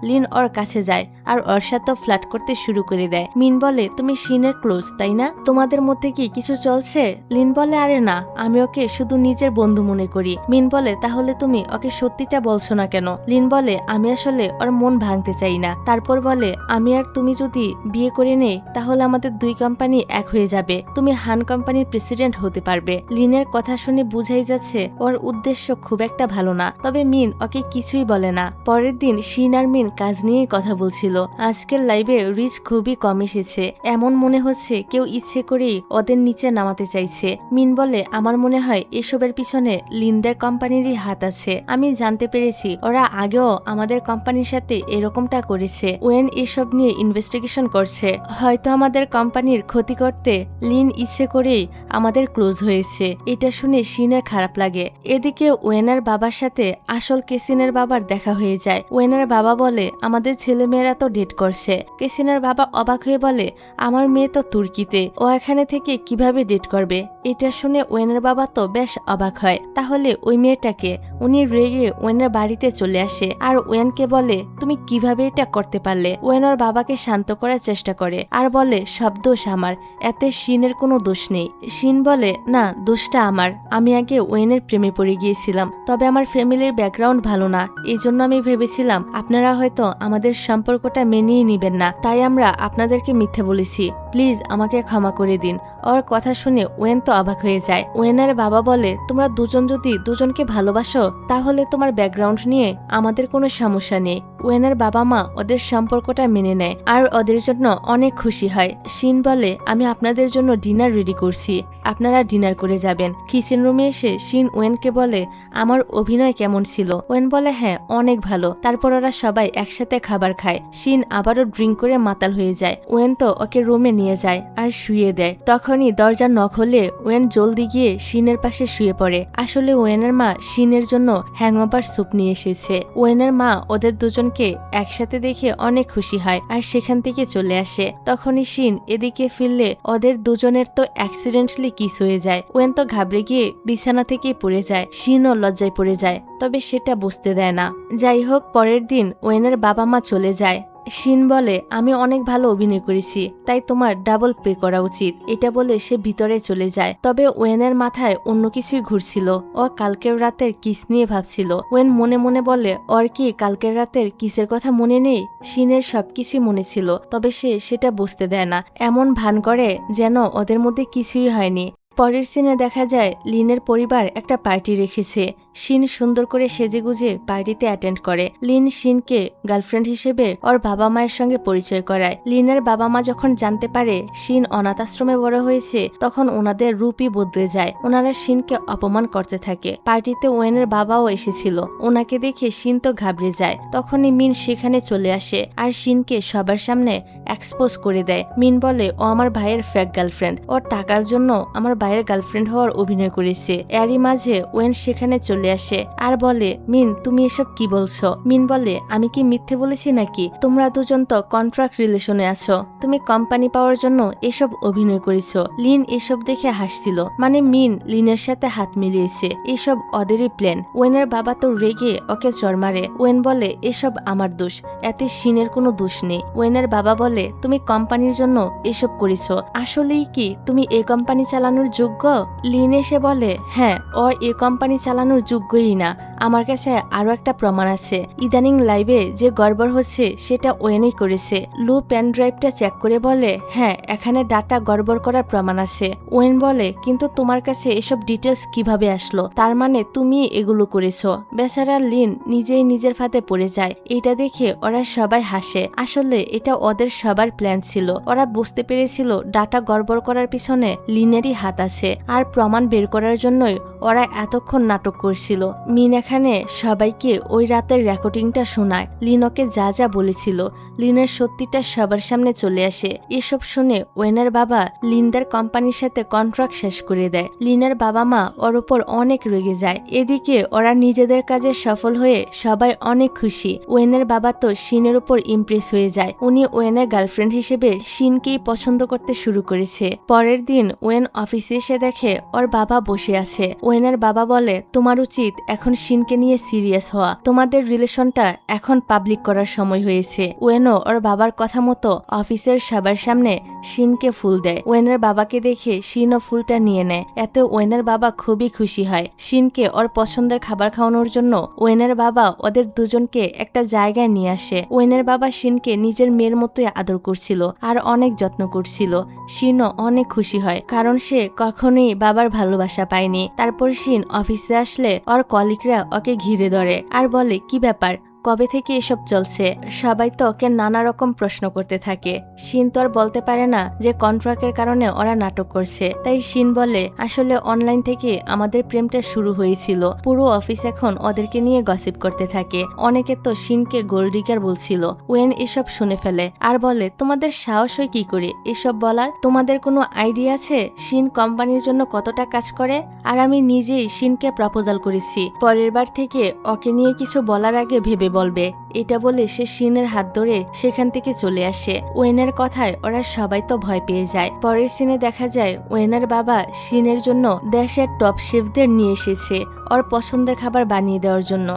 লিন ওর কাছে যায় আর ওর সাথে ফ্ল্যাট করতে শুরু করে দেয়। মিন বলে তুমি শিনের ক্লোজ তাই না, তোমাদের মধ্যে কি কিছু চলছে? লিন বলে আরে না, আমি ওকে শুধু নিজের বন্ধু মনে করি। মিন বলে তাহলে তুমি ওকে সত্যিটা বলছো না কেন? লিন বলে আমি আসলে ওর মন ভাঙতে চাই না। তারপর বলে আমি আর তুমি যদি বিয়ে করে নেই তাহলে আমাদের 2 কোম্পানি এক হয়ে যাবে, তুমি হান কোম্পানির প্রেসিডেন্ট হতে পারবে। লিনের কথা শুনে বুঝাই যাচ্ছে ওর উদ্দেশ্য খুব একটা ভালো না, তবে মিন ওকে কিছুই বলে না। পরের দিন শিন শিন আর মিন কাজ নিয়েই কথা বলছিল। আজকের লাইভে রিচ খুবই কম এসেছে, এমন মনে হচ্ছে কেউ ইচ্ছে করেই ওদের নিচে নামাতে চাইছে। মিন বলে, আমার মনে হয় এসবের পিছনে লিনদের কোম্পানিরই হাত আছে। আমি জানতে পেরেছি ওরা আগেও আমাদের কোম্পানির সাথে এরকমটা করেছে। ওয়েন এসব নিয়ে ইনভেস্টিগেশন করছে। হয়তো আমাদের কোম্পানির ক্ষতি করতে লিন ইচ্ছে করেই আমাদের ক্লোজ হয়েছে। এটা শুনে শিনের খারাপ লাগে। এদিকে ওয়েনের বাবার সাথে আসল কেসিনের বাবার দেখা হয়ে যায়। ওয়েনের বাবা বলে, আমাদের ছেলেমেয়েরা তো ডেট করছে। কেসিনের বাবা অবাক হয়ে বলে, আমার মেয়ে তো তুর্কিতে, ও এখানে থেকে কিভাবে ডেট করবে? এটা শুনে ওয়েনের বাবা তো বেশ অবাক হয়। তাহলে ওই মেয়েটাকে? উনি রেগে ওয়েনের বাড়িতে চলে আসে আর ওয়েনকে বলে, তুমি কিভাবে এটা করতে পারলে? ওয়েন ওর বাবাকে শান্ত করার চেষ্টা করে আর বলে, সব দোষ আমার, এতে শিনের কোনো দোষ নেই। শিন বলে, না, দোষটা আমার। আমি আগে ওয়েনের প্রেমে পড়ে গিয়েছিলাম, তবে আমার ফ্যামিলির ব্যাকগ্রাউন্ড ভালো না, এই জন্য আমি ভেবেছিলাম আপনারা হয়তো আমাদের সম্পর্কটা মেনেই নিবেন না, তাই আমরা আপনাদেরকে মিথ্যে বলেছি। প্লিজ আমাকে ক্ষমা করে দিন। ওর কথা শুনে ওয়েন তো অবাক হয়ে যায়। ওয়েনের বাবা বলে, তোমরা দুজন যদি দুজনকে ভালোবাসো তাহলে তোমার ব্যাকগ্রাউন্ড নিয়ে আমাদের কোনো সমস্যা নেই। ওয়েনের বাবা মা ওদের সম্পর্কটা মেনে নেয় আর ওদের জন্য অনেক খুশি হয়। শিন বলে, আমি আপনাদের জন্য ডিনার রেডি করছি, আপনারা ডিনার করে যাবেন। কিচেন রুমে এসে শিন ওয়েনকে বলে, আমার অভিনয় কেমন ছিল? ওয়েন বলে, হ্যাঁ, অনেক ভালো। তারপর ওরা সবাই একসাথে খাবার খায়। শিন আবারও ড্রিঙ্ক করে মাতাল হয়ে যায়। ওয়েন তো ওকে রুমে নিয়ে যায় আর শুয়ে দেয়। তখনই দরজা নক হলে ওয়েন জলদি গিয়ে শিনের পাশে শুয়ে পড়ে। আসলে ওয়েনের মা শিনের জন্য হ্যাংওভার স্যুপ নিয়ে এসেছে। ওয়েনের মা ওদের দুজনকে একসাথে দেখে অনেক খুশি হয় আর সেখান থেকে চলে আসে। তখনই শিন এদিকে ফিরলে ওদের দুজনের তো অ্যাক্সিডেন্টলি কিস হয়ে যায়। ওয়েন তো ঘাবড়ে গিয়ে বিছানা থেকে পড়ে যায়। শিনও লজ্জায় পড়ে যায়, তবে সেটা বুঝতে দেয় না। যাই হোক, পরের দিন ওয়েনের বাবা মা চলে যায়। শিন বলে, আমি অনেক ভালো অভিনয় করেছি, তাই তোমার ডাবল পে করা উচিত। এটা বলে সে ভিতরে চলে যায়। তবে ওয়েনের মাথায় অন্য কিছুই ঘুরছিল। ও কালকের রাতের কিস নিয়ে ভাবছিল। ওয়েন মনে মনে বলে, ওর কি কালকের রাতের কিসের কথা মনে নেই? শিনের সবকিছুই মনে ছিল, তবে সে সেটা বুঝতে দেয় না। এমন ভান করে যেন ওদের মধ্যে কিছুই হয়নি। পরের সিনে দেখা যায় লিনের পরিবার একটা পার্টি রেখেছে। শিন সুন্দর করে সেজেগুজে পার্টিতে অ্যাটেন্ড করে। লিন শিনকে গার্লফ্রেন্ড হিসেবে ওর বাবা মায়ের সঙ্গে পরিচয় করায়। লিনের বাবা মা যখন জানতে পারে শিন অনাথ আশ্রমে বড় হয়েছে, তখন ওনাদের রূপই বদলে যায়। ওনারা শিনকে অপমান করতে থাকে। পার্টিতে ওয়েনের বাবাও এসেছিল। ওনাকে দেখে শিন তো ঘাবড়ে যায়। তখনই মিন সেখানে চলে আসে আর শিনকে সবার সামনে এক্সপোজ করে দেয়। মিন বলে, ও আমার ভাইয়ের ফেক গার্লফ্রেন্ড, ওর টাকার জন্য আমার ভাইয়ের গার্লফ্রেন্ড হওয়ার অভিনয় করেছে। এরই মাঝে ওয়েন সেখানে চলে আসে আর বলে, মিন, তুমি এসব কি বলছো? মিন বলে, আমি কি মিথ্যে বলেছি নাকি? তোমরা দুজন তো কন্ট্রাক্ট রিলেশনে আছো, তুমি কোম্পানি পাওয়ার জন্য এসব অভিনয় করেছো। লিন এসব দেখে হাসছিল, মানে মিন লিনের সাথে হাত মিলিয়েছে। এসব ওদেরই প্ল্যান। ওয়েনের বাবা তো রেগে ওকে চড় মারে। ওয়েন বলে, এসব আমার দোষ, এতে শিনের কোনো দোষ নেই। ওয়েনের বাবা বলে, তুমি কোম্পানির জন্য এসব করেছো, আসলেই কি তুমি এই কোম্পানি চালানোর যোগ্য? লিন এসে বলে, হ্যাঁ, ও এই কোম্পানি চালানোর যোগ্যই না। আমার কাছে আরো একটা প্রমাণ আছে। ইদানিং লাইভে যে গড়বড় হচ্ছে সেটা ওয়েনই করেছে। লু পেন ড্রাইভটা চেক করে বলে, হ্যাঁ, এখানে ডাটা গড়বড় করার প্রমাণ আছে। ওয়েন বলে, কিন্তু তোমার কাছে এসব ডিটেলস কিভাবে আসলো? তার মানে তুমি এগুলো করেছো। বেচারা লিন নিজেই নিজের ফাঁদে পড়ে যায়। এটা দেখে ওরা সবাই হাসে। আসলে এটা ওদের সবার প্ল্যান ছিল। ওরা বুঝতে পেরেছিল ডাটা গড়বড় করার পিছনে লিনেরই হাত আছে, আর প্রমাণ বের করার জন্যই ওরা এতক্ষণ নাটক করছিল। মিন এখানে সবাইকে ওই রাতের রেকর্ডিংটা শোনায়। লিন ওকে যা যা বলেছিল। লিনের সত্যিটা সবার সামনে চলে আসে। এসব শুনে ওয়েনের বাবা লিনদের কোম্পানির সাথে কন্ট্রাক্ট শেষ করে দেয়। লিনের বাবা মা ওর উপর অনেক রেগে যায়। এদিকে ওরা নিজেদের কাজে সফল হয়ে সবাই অনেক খুশি। ওয়েনের বাবা তো শিনের উপর ইমপ্রেস হয়ে যায়। উনি ওয়েনের গার্লফ্রেন্ড হিসেবে শিনকেই পছন্দ করতে শুরু করেছে। পরের দিন ওয়েন অফিসে এসে দেখে ওর বাবা বসে আছে। ওয়েনের বাবা বলে, তোমার উচিত এখন শিনকে নিয়ে সিরিয়াস হওয়া। তোমাদের রিলেশনটা এখন পাবলিক করার সময় হয়েছে। ওয়েনও ওর বাবার কথা মতো অফিসের সবার সামনে শিনকে ফুল দেয়। ওয়েনের বাবাকে দেখে শিনও ফুলটা নিয়ে নেয়। এতে ওয়েনের বাবা খুবই খুশি হয়। শিনকে ওর পছন্দের খাবার খাওয়ানোর জন্য ওয়েনের বাবা ওদের দুজনকে একটা জায়গায় নিয়ে আসে। ওয়েনের বাবা শিনকে নিজের মেয়ের মতোই আদর করছিল আর অনেক যত্ন করছিল। শিনও অনেক খুশি হয়, কারণ সে কখনোই বাবার ভালোবাসা পায়নি। তারপর শিন অফিসে আসলে ওর কলিগরা ওকে ঘিরে ধরে আর বলে, কি ব্যাপার, কবে থেকে এসব চলছে? সবাই তো ওকে নানা রকম প্রশ্ন করতে থাকে। শিন তো আর বলতে পারে না যে কন্ট্রাক্টের কারণে ওরা নাটক করছে। তাই শিন বলে, আসলে অনলাইন থেকে আমাদের প্রেমটা শুরু হয়েছিল। পুরো অফিস এখন ওদেরকে নিয়ে গসিপ করতে থাকে। অনেকে তো শিনকে গোল্ড ডিগার বলছিল। ওয়েন এসব শুনে ফেলে আর বলে, তোমাদের সাহস হয় কি করে এসব বলার? তোমাদের কোনো আইডিয়া আছে শিন কোম্পানির জন্য কতটা কাজ করে? আর আমি নিজেই শিনকে প্রপোজাল করেছি, পরের বার থেকে ওকে নিয়ে কিছু বলার আগে ভেবে বলবে। এটা বলে সে শিনের হাত ধরে সেখান থেকে চলে আসে। ওয়েনের কথায় ওরা সবাই তো ভয় পেয়ে যায়। পরের সিনে দেখা যায় ওয়েনের বাবা শিনের জন্য দেশের টপ শেফদের নিয়ে এসেছে ওর পছন্দের খাবার বানিয়ে দেওয়ার জন্য।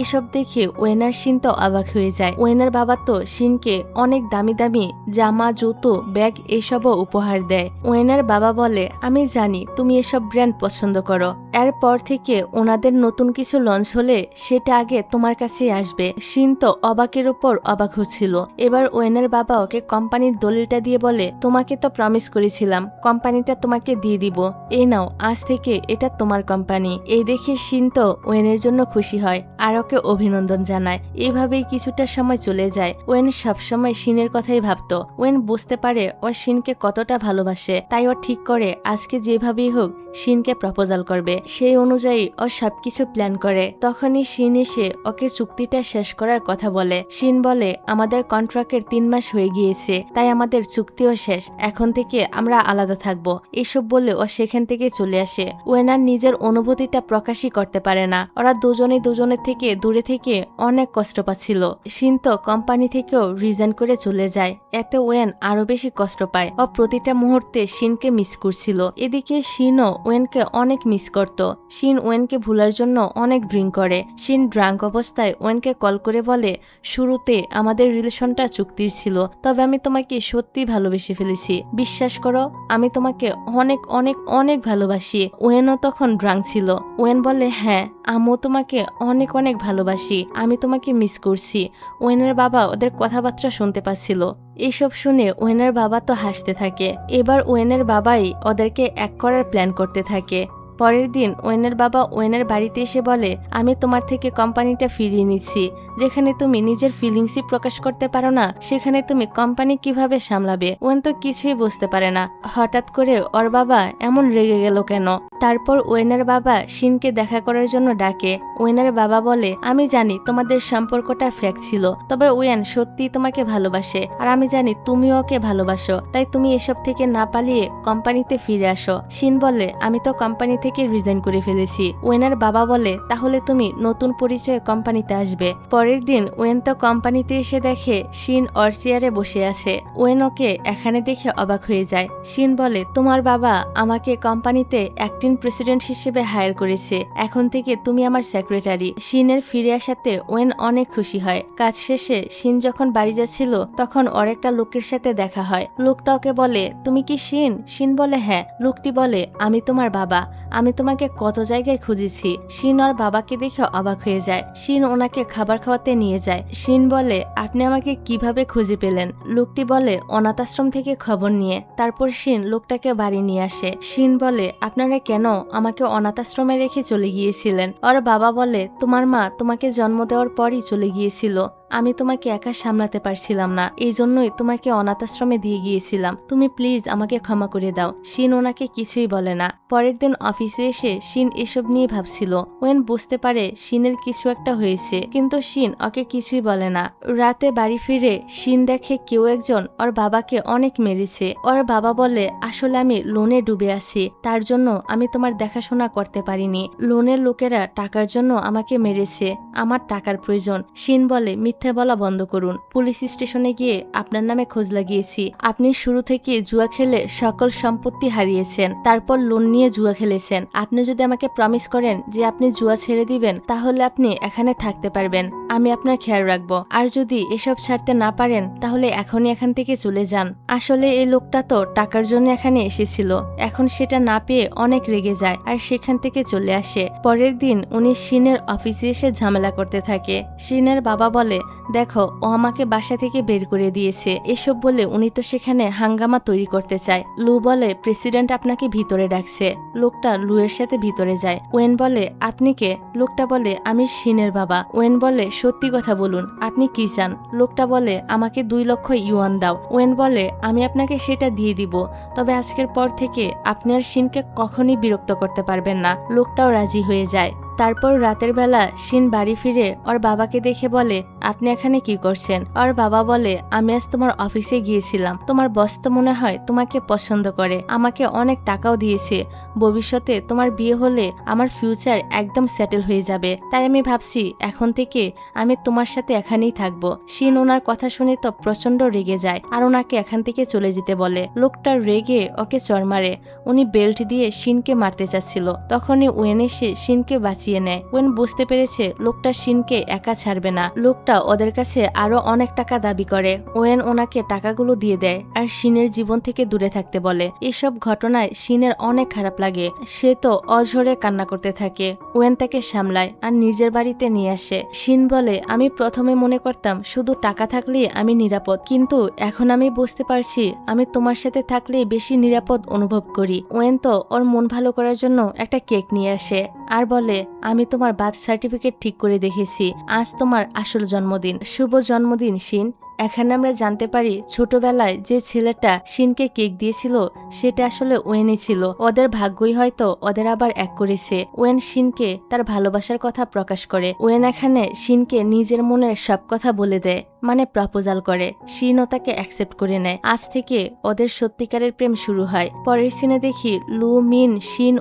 এসব দেখে ওয়েনার শিন তো অবাক হয়ে যায়। ওয়েনার বাবা তো শিনকে অনেক দামি দামি জামা, জুতো, ব্যাগ এসবও উপহার দেয়। ওয়েনার বাবা বলে, আমি জানি তুমি এসব ব্র্যান্ড পছন্দ করো। এরপর থেকে ওনাদের নতুন কিছু লঞ্চ হলে সেটা আগে তোমার কাছেই আসবে। শিন তো অবাকের উপর অবাক হচ্ছিল। এবার ওয়েনের বাবা ওকে কোম্পানির দলিলটা দিয়ে বলে, তোমাকে তো প্রমিস করেছিলাম কোম্পানিটা তোমাকে দিয়ে দিব, এই নাও আজ থেকে এটা তোমার কোম্পানি। এই দেখে শিন তো ওয়েনের জন্য খুশি হয় আর ওকে অভিনন্দন জানায়। এভাবেই কিছুটা সময় চলে যায়। ওয়েন সবসময় শিনের কথাই ভাবতো। ওয়েন বুঝতে পারে ও শিনকে কতটা ভালোবাসে, তাই ও ঠিক করে আজকে যেভাবেই হোক শিনকে প্রপোজাল করবে। সেই অনুযায়ী ও সবকিছু প্ল্যান করে। তখনই শিন এসে ওকে চুক্তিটা শেষ করার কথা বলে। শিন বলে, আমাদের কন্ট্রাক্টের 3 মাস হয়ে গিয়েছে, তাই আমাদের চুক্তিও শেষ। এখন থেকে আমরা আলাদা থাকবো। এসব বলে ও সেখান থেকে চলে আসে। ওয়েনার নিজের অনুভূতিটা প্রকাশই করতে পারে না। ওরা দুজনের থেকে দূরে থেকে অনেক কষ্ট পাচ্ছিল। শিন তো কোম্পানি থেকেও রিজাইন করে চলে যায়। এতে ওয়েন আরো বেশি কষ্ট পায়। ও প্রতিটা মুহূর্তে শিনকে মিস করছিল। এদিকে শিনও ওয়েনকে অনেক মিস করত। শিন ওয়েনকে ভুলার জন্য অনেক ড্রিঙ্ক করে। শিন ড্রাঙ্ক অবস্থায় ওয়েনকে কল করে বলে, শুরুতে আমাদের রিলেশনটা চুক্তির ছিল, তবে আমি তোমাকে সত্যি ভালোবেসে ফেলেছি। বিশ্বাস করো, আমি তোমাকে অনেক অনেক অনেক ভালোবাসি। ওয়েনও তখন ড্রাঙ্ক ছিল। ওয়েন বলে, হ্যাঁ আমিও তোমাকে অনেক অনেক ভালোবাসি, আমি তোমাকে মিস করছি। ওয়েনের বাবা ওদের কথাবার্তা শুনতে পাচ্ছিল। এইসব শুনে ওয়েনের বাবা তো হাসতে থাকে। এবার ওয়েনের বাবাই ওদেরকে এক করার প্ল্যান করতে থাকে। পরের দিন ওয়েনের বাবা ওয়েনের বাড়িতে এসে বলে, আমি তোমার থেকে কোম্পানিটা ফিরিয়ে নিচ্ছি। যেখানে তুমি নিজের ফিলিংসই প্রকাশ করতে পারো না, সেখানে তুমি কোম্পানি কিভাবে সামলাবে? ওয়েন তো কিছুই বুঝতে পারে না হঠাৎ করে ওর বাবা এমন রেগে গেল কেন। তারপর ওয়েনের বাবা শিনকে দেখা করার জন্য ডাকে। ওয়েনের বাবা বলে, আমি জানি তোমাদের সম্পর্কটা ফেক ছিল, তবে ওয়েন সত্যি তোমাকে ভালোবাসে আর আমি জানি তুমিও ওকে ভালোবাসো। তাই তুমি এসব থেকে না পালিয়ে কোম্পানিতে ফিরে আসো। শিন বলে, আমি তো কোম্পানি থেকে রিজাইন করে ফেলেছি। ওয়েনের বাবা বলে, তাহলে তুমি নতুন পরিচয়ে কোম্পানিতে আসবে। পরের দিন ওয়েন তো কোম্পানিতে এসে দেখে শিন ওর চেয়ারে বসে আছে। ওয়েন ওকে এখানে দেখে অবাক হয়ে যায়। শিন বলে, তোমার বাবা আমাকে কোম্পানিতে অ্যাক্টিং প্রেসিডেন্ট হিসেবে হায়ার করেছে, এখন থেকে তুমি আমার সেক্রেটারি। শিনের ফিরে আসাতে ওয়েন অনেক খুশি হয়। কাজ শেষে শিন যখন বাড়ি যাচ্ছিল তখন ওর একটা লোকের সাথে দেখা হয়। লোকটা ওকে বলে, তুমি কি শিন? শিন বলে, হ্যাঁ। লোকটি বলে, আমি তোমার বাবা, আমি তোমাকে কত জায়গায় খুঁজেছি। শিন ওর বাবাকে দেখে অবাক হয়ে যায়। শিন ওনাকে খাবার খাওয়াতে নিয়ে যায়। শিন বলে, আপনি আমাকে কিভাবে খুঁজে পেলেন? লোকটি বলে, অনাথ আশ্রম থেকে খবর নিয়ে। তারপর শিন লোকটাকে বাড়ি নিয়ে আসে। শিন বলে, আপনারা কেন আমাকে অনাথ আশ্রমে রেখে চলে গিয়েছিলেন? ওর বাবা বলে, তোমার মা তোমাকে জন্ম দেওয়ার পরই চলে গিয়েছিল, আমি তোমাকে একা সামলাতে পারছিলাম না, এই জন্যই তোমাকে অনাথ আশ্রমে দিয়ে গিয়েছিলাম, তুমি প্লিজ আমাকে ক্ষমা করে দাও। শিন ওনাকে কিছুই বলে না। পরের দিন অফিসে এসে শিন এসব নিয়ে ভাবছিল। ওয়েন বুঝতে পারে শিনের কিছু একটা হয়েছে, কিন্তু শিন ওকে কিছুই বলে না। রাতে বাড়ি ফিরে শিন দেখে কেউ একজন ওর বাবাকে অনেক মেরেছে। ওর বাবা বলে, আসলে আমি লোনে ডুবে আছি, তার জন্য আমি তোমার দেখাশোনা করতে পারিনি। লোনের লোকেরা টাকার জন্য আমাকে মেরেছে, আমার টাকার প্রয়োজন। শিন বলে, মিথ্যে বলা বন্ধ করুন, পুলিশ স্টেশনে গিয়ে আপনার নামে খোঁজ লাগিয়েছি। আপনি শুরু থেকে জুয়া খেলে সকল সম্পত্তি হারিয়েছেন, তারপর লোন নিয়ে জুয়া খেলেছেন। আপনি যদি আমাকে প্রমিস করেন যে আপনি জুয়া ছেড়ে দিবেন, তাহলে আপনি এখানে থাকতে পারবেন, আমি আপনার খেয়াল রাখবো। আর যদি এসব ছাড়তে না পারেন তাহলে এখনই এখান থেকে চলে যান। আসলে এই লোকটা তো টাকার জন্য এখানে এসেছিল, এখন সেটা না পেয়ে অনেক রেগে যায় আর সেখান থেকে চলে আসে। পরের দিন উনি শিনের অফিসে এসে ঝামেলা করতে থাকে। শিনের বাবা বলে, দেখো ও আমাকে বাসা থেকে বের করে দিয়েছে। এসব বলে উনি তো সেখানে হাঙ্গামা তৈরি করতে চায়। লু বলে প্রেসিডেন্ট আপনাকে ভিতরে ডাকছে। লোকটা লুয়ের সাথে ভিতরে যায়। ওয়েন বলে আপনি কে? লোকটা বলে আমি শিনের বাবা। ওয়েন বলে সত্যি কথা বলুন, আপনি কি চান? লোকটা বলে আমাকে 2 লক্ষ ইউয়ান দাও। ওয়েন বলে আমি আপনাকে সেটা দিয়ে দিব, তবে আজকের পর থেকে আপনি আর শিনকে কখনই বিরক্ত করতে পারবেন না। লোকটাও রাজি হয়ে যায়। তারপর রাতের বেলা শিন বাড়ি ফিরে ওর বাবাকে দেখে বলে আপনি এখানে কি করছেন? ওর বাবা বলে আমি আজ তোমার অফিসে গিয়েছিলাম, তোমার বস তো মনে হয় তোমাকে পছন্দ করে, আমাকে অনেক টাকাও দিয়েছে। ভবিষ্যতে তোমার বিয়ে হলে আমার ফিউচার একদম সেটেল হয়ে যাবে, তাই আমি ভাবছি এখন থেকে আমি তোমার সাথে এখানেই থাকবো। শিন ওনার কথা শুনে তো প্রচন্ড রেগে যায় আর ওনাকে এখান থেকে চলে যেতে বলে। লোকটা রেগে ওকে চড় মারে। উনি বেল্ট দিয়ে শিনকে মারতে চাচ্ছিল, তখনই ওয়েন এসে শিনকে বাঁচিয়ে নেয়। ওয়েন বুঝতে পেরেছে লোকটা শিনকে একা ছাড়বে না। লোকটা ওদের কাছে আরো অনেক টাকা দাবি করে। ওয়েন ওনাকে টাকাগুলো দিয়ে দেয় আর শিনের জীবন থেকে দূরে থাকতে বলে। এসব ঘটনায় শিনের অনেক খারাপ লাগে। সে তো অঝরে কান্না করতে থাকে। ওয়েন তাকে সামলায় আর নিজের বাড়িতে নিয়ে আসে। শিন বলে আমি প্রথমে মনে করতাম শুধু টাকা থাকলেই আমি নিরাপদ, কিন্তু এখন আমি বুঝতে পারছি আমি তোমার সাথে থাকলেই বেশি নিরাপদ অনুভব করি। ওয়েন তো ওর মন ভালো করার জন্য একটা কেক নিয়ে আসে আর বলে আমি তোমার বার্থ সার্টিফিকেট ঠিক করে দেখেছি, আজ তোমার আসল জন্মদিন। শুভ জন্মদিন শিন। এখানে আমরা জানতে পারি ছোটবেলায় যে ছেলেটা শিনকে কেক দিয়েছিল সেটা আসলে ওয়েনই ছিল। ওদের ভাগ্যই হয়তো ওদের আবার এক করেছে। ওয়েন শিনকে তার ভালোবাসার কথা প্রকাশ করে। ওয়েন এখানে শিনকে নিজের মনের সব কথা বলে দেয়, মানে প্রপোজাল করে। শিনও তাকে অ্যাকসেপ্ট করে নেয়। আজ থেকে ওদের সত্যিকারের প্রেম শুরু হয়। পরের সিনে দেখি লু, মিন, শিন,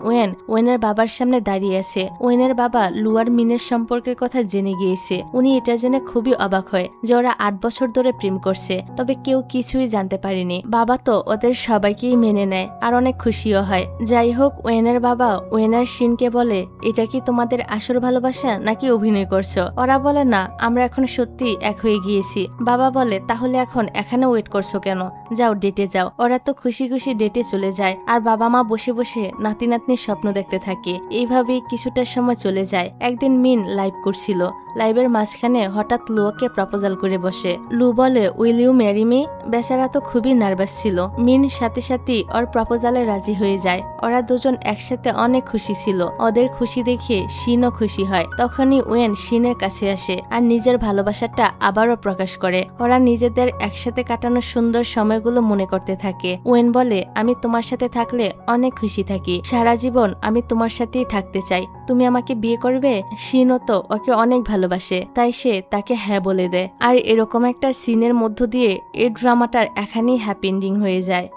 ওয়েনের বাবার সামনে দাঁড়িয়ে আছে। ওয়েনের বাবা লু আর মিনের সম্পর্কের কথা জেনে গিয়েছে। উনি এটা জেনে খুবই অবাক হয় যে ওরা 8 বছর ধরে প্রেম করছে, তবে কেউ কিছুই জানতে পারেনি। বাবা তো ওদের সবাইকেই মেনে নেয় আর অনেক খুশিও হয়। যাই হোক, ওয়েনের বাবা ওয়েন আর শিনকে বলে এটা কি তোমাদের আসল ভালোবাসা নাকি অভিনয় করছো? ওরা বলে না, আমরা এখন সত্যি এক হয়ে গিয়েছি। বাবা বলে তাহলে এখন এখানে ওয়েট করছো কেন? যাও ডেটে যাও। ওরা তো খুশি খুশি ডেটে চলে যায় আর বাবা মা বসে বসে নাতি নাতনির স্বপ্ন দেখতে থাকে। এইভাবেই কিছুটা সময় চলে যায়। একদিন মিন লাইভ করছিল। লাইভের মাঝখানে হঠাৎ লুকে প্রপোজাল করে বসে। লু বলে উইল ইউ ম্যারি মি? বেচারা তো খুবই নার্ভাস ছিল। মিন সাথে সাথে ওর প্রপোজালে রাজি হয়ে যায়। ওরা দুজন একসাথে অনেক খুশি ছিল। ওদের খুশি দেখে শিনও খুশি হয়। তখনই ওয়েন শিনের কাছে আসে আর নিজের ভালোবাসাটা আবারও প্রকাশ করে। ওরা নিজেদের একসাথে কাটানো সুন্দর সময়গুলো মনে করতে থাকে। ওয়েন বলে আমি তোমার সাথে থাকলে অনেক খুশি থাকি, সারা জীবন আমি তোমার সাথেই থাকতে চাই, তুমি আমাকে বিয়ে করবে? শিনও তো ওকে অনেক ভালোবাসে, তাই সে তাকে হ্যাঁ বলে দেয়। আর এরকম একটা সিনের মধ্য দিয়ে এই ড্রামাটার এখানেই হ্যাপি এন্ডিং হয়ে যায়।